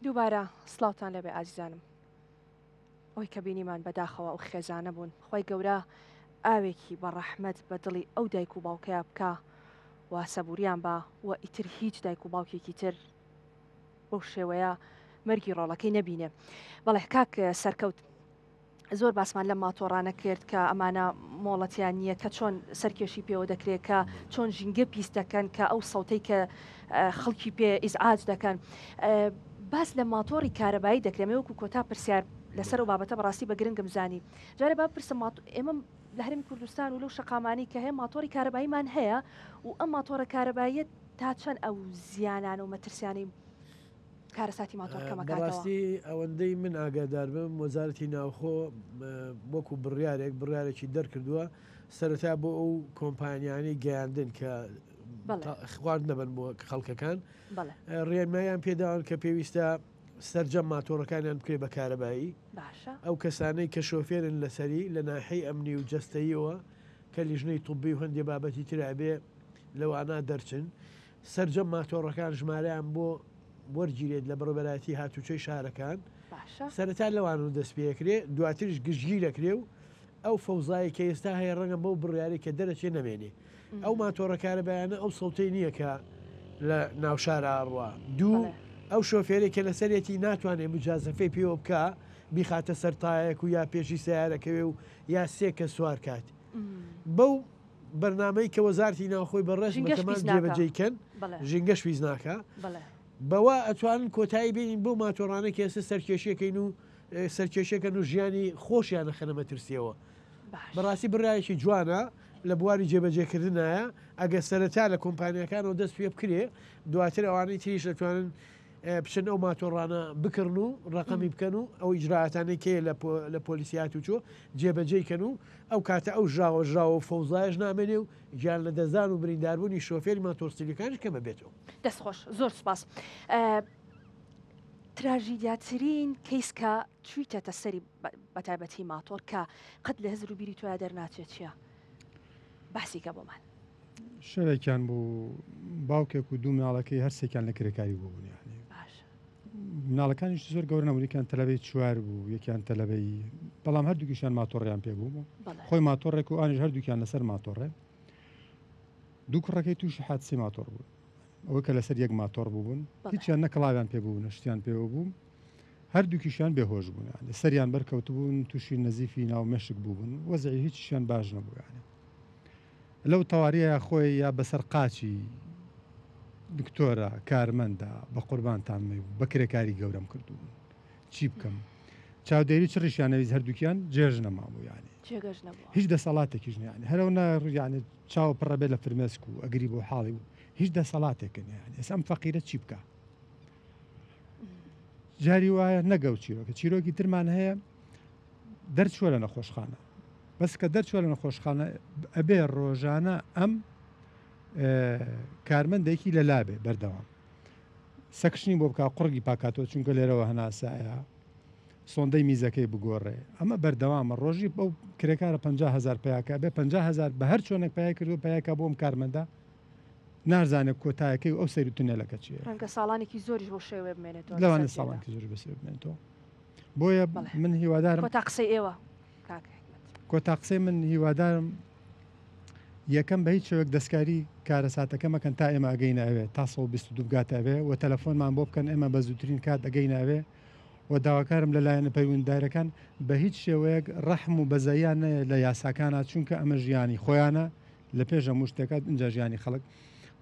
دووبارە سڵاوتان لەبێ ئازیزانم ئەوی کە بینیمان بەداخەوە ئەو خێزانە بوون خۆی گەورە ئاوێکی بە ڕەحمەت بە دڵی ئەو دایک و باوکەیە بکە و سەبوریان بە و ئیتر هیچ دایک و باوکێکی تر بەو شێوەیە مەرگی ڕۆڵەکەی نەبینێ. بەڵێ کاک سەرکەوت زۆر باسمان لە ماتۆڕانە کرد کە ئەمانە مۆڵەتیان نییە کە چۆن سەرکێشی پێوە دەکرێت کە چۆن ژینگە پیس دەکەن کە ئەو سەوتەی کە خەڵکی پێ ئیزعاج دەکەن. باس لە ماتۆڕی کارەبایی دەکرێمە وەکو کۆتا پرسیار لەسەر و بابەتە بەڕاستی بە گرنگم زانی. جارێ با پرسم ئێمە لە هەرمی کوردستان و لەو شەقامانی کە هەیە ماتۆری کارەباییمان هەیە و ئەم ماتۆرە کارەباییە تا چەند ئەو زیانان و مەترسیانی کارەساتی ماتۆر کەمەکاتەوە. بەڕاستی ئەوەندەی من ئاگادار بم وەزارەتی ناوخۆ وەکو بڕیارێکی دەرکردووە سەرەتا بۆ ئەو کۆمپانیانی گەیاندن کە خوارد نەبن بۆ خەڵکەکان ڕێنمایان پێداوان کە پێویستە سەرجەم ماتۆڕەکانیان بکرێ بە کارەبایی ئەو کەسانەی کە شۆفێرن لەسەری لە ناحەی ئەمنی و جەستەیەوە کە لیژنەی توبی و هەندێک بابەتی ترابێ لەوانە دەرچن سەرجەم ماتۆڕەکان ژمارەیان بۆ وەرگیرێت لە بەڕێوەبەرایەتی هاتوچەی شارەکان سەرەتا لەوان و دەست پێکرێ دواتریش گشتگیر دەکرێ و ئەو فەوزایی کە ئێستا هەیە ڕەنگە بەو بڕیاری کە دەرەچێ نەمێنێ ئەو ماتۆڕە کارەبایانە ئەو سەوتەی نییە کە لە ناوشارە ئاڕوا دوو ئەو شۆفێرێک کە لەسەرێتی ناتوانێت مجازەفەی پێوە بکە بیخاتە سەرتایەک و یا پێشی سیارەکەوێ و یا سێ کە سوار کات بەو بەرنامەی کە وەزارەتی ناوخۆی بەڕێز بەتەمان جێبەجێکەن ژینگەش ویز ناکە بەوە ئەتوانن کۆتایی بینین بۆ ماتۆڕانە کە ئێستا سەرکێشیەکەین و سەرکێشەکەن و ژیانی خۆشیانە خەنەمە ترسیەوە بەڕاستی بڕایەکی جوانە لە بواری جێبەجێکردنایە ئەگە سەرەتا لە کۆمپانیەکانەوە دەست پێ بکرێ دواتر ئەوانەی تریش دەتوانن بچن ئەو ماتۆڕانە بکردن و ڕقەمی بکەن و ئەو ئیجراعاتانەی کێ لە پۆلیسیات و چۆ جێبەجێکەن و ئەو کاتە ئەو ژاوە و فەوزایش نامێنێ و گیان لە دەزان و برینداربوونی شۆفێری ماتۆرسیلەکانش کەمە بێتەوە. دەستخۆش زۆر سپاس. تراژیدیاترین کەیسکە چوویتەتە سەری بەتایبەتی ماتۆر کە قەت لە هەزر و بیری تۆیا دەرناچێت چییە؟ باسیکە بۆمان. شەوێکیان بوو باوکێک و دوو مناڵەکەی هەرسێکیان لە کرێکاری بوو بوون مناڵەکانیش زۆر گەورە نەبوونیکیان تەلەبەی چوار بوو یەکیان تەلەبەی بەڵام هەردووکیشیان ماتۆڕیان پێ بوو خۆی ماتۆڕێک و ئانیش هەردووکیان لەسەر ماتۆڕێ دوو کوڕەکەی تووشی حادسەی ماتۆڕ بوون ئەوە کە لەسەر یەک ماتۆڕ بوون هیچیان نەکەڵاویان پێ بوو نەشتیان پێوە بوو هەردووکیشیان بێهۆش بوون سەریان بەرکەوت بوون تووشی نەزیفی ناو مەشک بوون وەزعی هیچیان باش نەبوو لەو تەواریە خۆی یا بەسەر قاچی دکتۆرە کارمەندە بە قوربانتانمە بە کرێکاری گەورەم کردوون چی بکەم چاودێری چ ڕیشیانەویست هەردووکیان جێژ نەمابوو یانی هیچ دەسەڵاتێکیش نیانی هەرەوە یانی چاو پڕەبێ لە فرمێسک و ئەگری بۆ حاڵی و هیچ دەسەڵاتێکن یانی ئێستا ئەم فەقیرە چی بکە جاری وایە نەگەوت چیرۆکە چیرۆکی ترمان هەیە دەرچووە لە نەخۆشخانە بەس کە دەرچووە لە نەخۆشخانە ئەبێ ڕۆژانە ئەم کارمەندێکی لە لابێ بەردەوام سەکشنی بۆ بکە قوڕگی پاکاتەوە چونکە لێرەوە هەناسایە سۆندەی میزەکەی بگۆڕێ ئەمە بەردەوامە ڕۆژی بەو کرێکارە 50,000 پیاکە بێ 50,000 بە هەر چۆنێک پای کردو پیاکە بۆم کارمەندە نازانێت کۆتایەکەی ئەو سەیر و تونێلەکە چیە ڕەنگە ساڵانێکی زۆریش بۆ شێوێ بمێنێتەوە لەوانێ ساڵانێکی زۆری بەسێ بمێنێتەوە بۆیە من هیوادارم کۆتا قسەی ئێوە کۆتا قسەی من هیوادارم یەکەم بە هیچ شێوەیەک دەستکاری کارەساتەکە مەکەن تا ئێمە ئەگەی ناوێ تا 122 بگاتەوێ و تەلەفۆنمان بۆ بکەن ئێمە بە زووترین کات ئەگەی ناوێ و داواکارم لەلایەنە پەیوەنددارەکان بە هیچ شێوەیەک ڕەحم و بەزەیان لە یاساکانە چونکە ئەمە ژیانی خۆیانە لە پێش هەموو شتێکات اینجا ژیانی خەڵک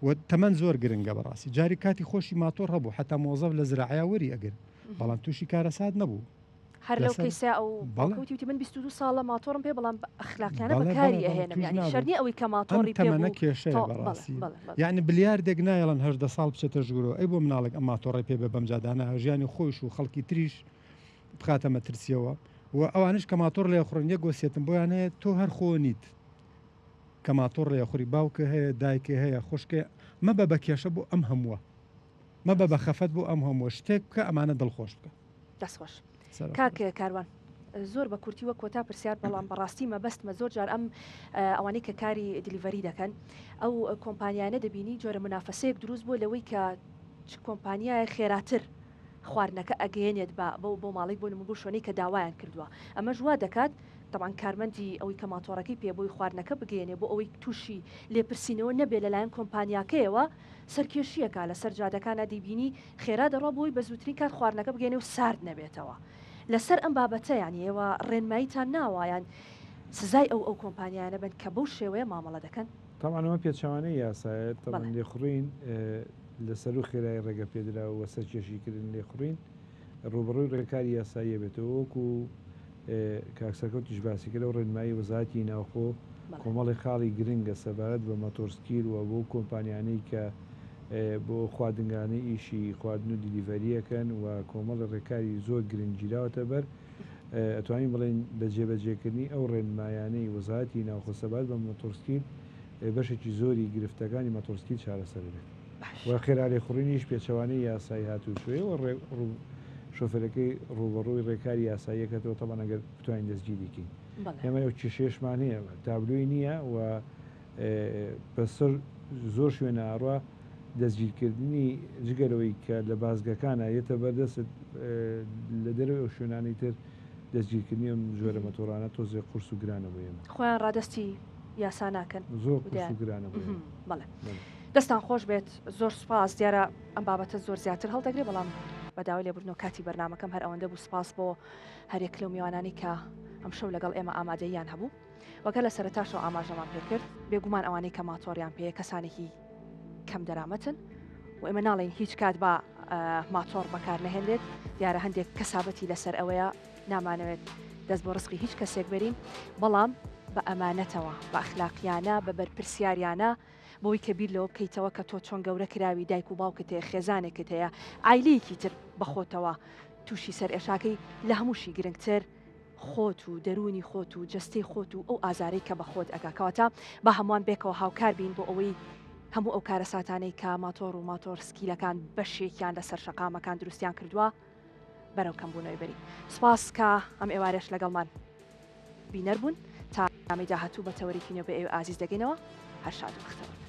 و تەمەەن زۆر گرنگە بەڕاستی جاری کاتی خۆشی ماتۆر هەبوو حتا مۆزەف لە زراعیا وەری ئەگر بەڵام تووشی کارەسات نەبوو هەر لەو کەیسا ئەو باڵکەوتی من 22 ساڵە ماتۆڕم پێ بەڵام ئەخلاقیانە بەکاری ئەهێنم یعنی شەرنی ئەوەی کە ماتۆڕی تەمەنە کێشەیە بەڕاستی یعنی بلیاردێک نایڵەن 18 ساڵ بچێتە ژوورەوە ئەی بۆ مناڵێک ئەم ماتۆڕی پێ بە بەمجادانە ژیانی خۆش و خەڵکی تریش بخاتە مەترسیەوە و ئەوانش کە ماتۆڕ لێ خوڕن یەک گۆسیێتم بۆیان هەیە تۆ هەر خۆ نیت کە ماتۆڕ لێ خوری باوکە هەیە دایکە هەیە خوشکە مەبە بە کێشە بۆ ئەم هەمووە مەبە بە خەفەت بۆ ئەم هەمووە شتێک بکە ئەمانە دڵخۆش بکە دەستخۆش کاک کاروان زۆر بە کورتی وە کۆتا پرسیار بەڵام بەڕاستی مەبەستمە زۆر جار ئەم ئەوانەی کە کاری دیلیڤەری دەکەن ئەو کۆمپانیانە دەبینی جۆرە منافەسەیەک دروست بوو لەوەی کە کۆمپانیایە خێراتر خواردنەکە ئەگەێنێت بۆ ماڵی بۆ بۆ شوێنەی کە داوایان کردووە ئەمە جوا دەکات طبعاً کارمەندی ئەوەی کە ماتۆڕەکەی پێ بۆی خواردنەکە بگەێنێ بۆ ئەوەی تووشی لێپرسینەوە نەبێت لەلایەن کۆمپانیاکەیەوە سەرکێشیەکە لە سەر جادەکانە دیبینی خێرا دەڕۆ بۆی بە زووترین کات خواردنەکە بگەێنێ و سارد نەبێتەوە لەسەر ئەم بابەتەیان ئێوە ڕێنماییتان ناوایان سزای ئەو کۆمپانیانە بن کە بەو شێوەیە مامەڵە دەکەن تاوانەوە پێچوانەی یاسایەت تاوان لێخڕین لەسەر و خێرای ڕێگە پێدرا و سەر کێشیکردن لێخڕین ڕوبڕووی ڕێکاری یاساییە بێتەوە وەکو کاکسەکەوتیش باسی کرد و ڕێنمایی وەزارەتی ناوخۆ کۆمەڵی خاڵی گرنگە سەبارەت بە مەتۆرسکیر و بۆ کۆمپانیانەی کە بۆ خواردنگانەی ئیشی خواردن و دیلیڤەریەکەن و کۆمەڵی ڕێکاری زۆر گرنگگیراوەتە بەر ئەتوانین بڵێن بە جێبەجێکردنی ئەو ڕێنمایانەی وەزارەتی ناوخۆ سەبارەت بە مەتۆرسکیر بەشێکی زۆری گرفتەکانی مەتۆرسکیر چارەسەر بێت و خێرا خوڕینیش پێچەوانەی یاسایی هاتووشوێ و شۆفەرەکەی ڕوبەڕووی ڕێکاری یاساییەکەتەوە تەڵان ئەگەر بتوانین دەستگیریکەین ئێمە ئەو کێشێشمان هەیە تابلوی نییە و بەسەر زۆر شوێنە ئاڕوا دەستگیرکردنی جگەرەوەی کە لە بازگەکانە یێتە بەردەست لە دەرەوەی ئەو شوێنانی تر دەستگیرکردنی ئەم جۆرە مەتۆڕانە تۆزێ قورس و گرانە بۆ ئێمە خۆیان ڕادستی یاسا ناکەن زۆر قورس و گرانە بۆ بەڵێ دەستان خۆش بێت زۆر سپاس دیارە ئەم بابەتە زۆر زیاتر هەڵدەگرێت بەڵام بەداوای لێبوردنەوە کاتی بەرنامەکەم هەر ئەوەندە بوو سپاس بۆ هەرێک لەو میوانانی کە ئەم شەو لەگەڵ ئێمە ئامادەیان هەبوو وەگە لە سەرەتاشەوە ئاماژەمان پێکرد بێگومان ئەوانەی کە ماتۆریان پێ کەسانێکی کەم دەرامەتن و ئێمە ناڵێن هیچ کات بە ماتۆر بەکار نەهێنرێت دیارە هەندێک کەسابەتی لەسەر ئەوەیە نامانەوێت دەست بۆ ڕسقی هیچ کەسێک بەرین بەڵام بە ئەمانەتەوە بە ئەخلاقیانە بە بەرپرسیاریانە بۆی کە بیر لەوە بکەیتەوە کە تۆ چۆن گەورە کراوی دایک و باوکت هەیە خێزانێکت هەیە ئایلەیەکی تر بەخۆتەوە تووشی سەر ئێشاکەی لە هەمووشی گرنگتر خۆت و دەرونی خۆت و جستەی خۆت و ئەو ئازارەی کە بە خۆت ئەگاکەوەتە بە هەمووان بێکەوە هاوکار بین بۆ ئەوەی هەموو ئەو کارە ساتانەی کە ماتۆر و ماتۆر سکیلەکان بەشێکیان لەسەر شەقامەکان دروستیان کردووە بەرەو کەمبوونەوەی بەری سپاس کە ئەم ئێوارێش لەگەڵمان بینەر بوون تا ئامی داهاتوو بە تەوەریکی نوێ بە ئێوە ئازیز دەگەینەوە هەر شاد و بەختەوە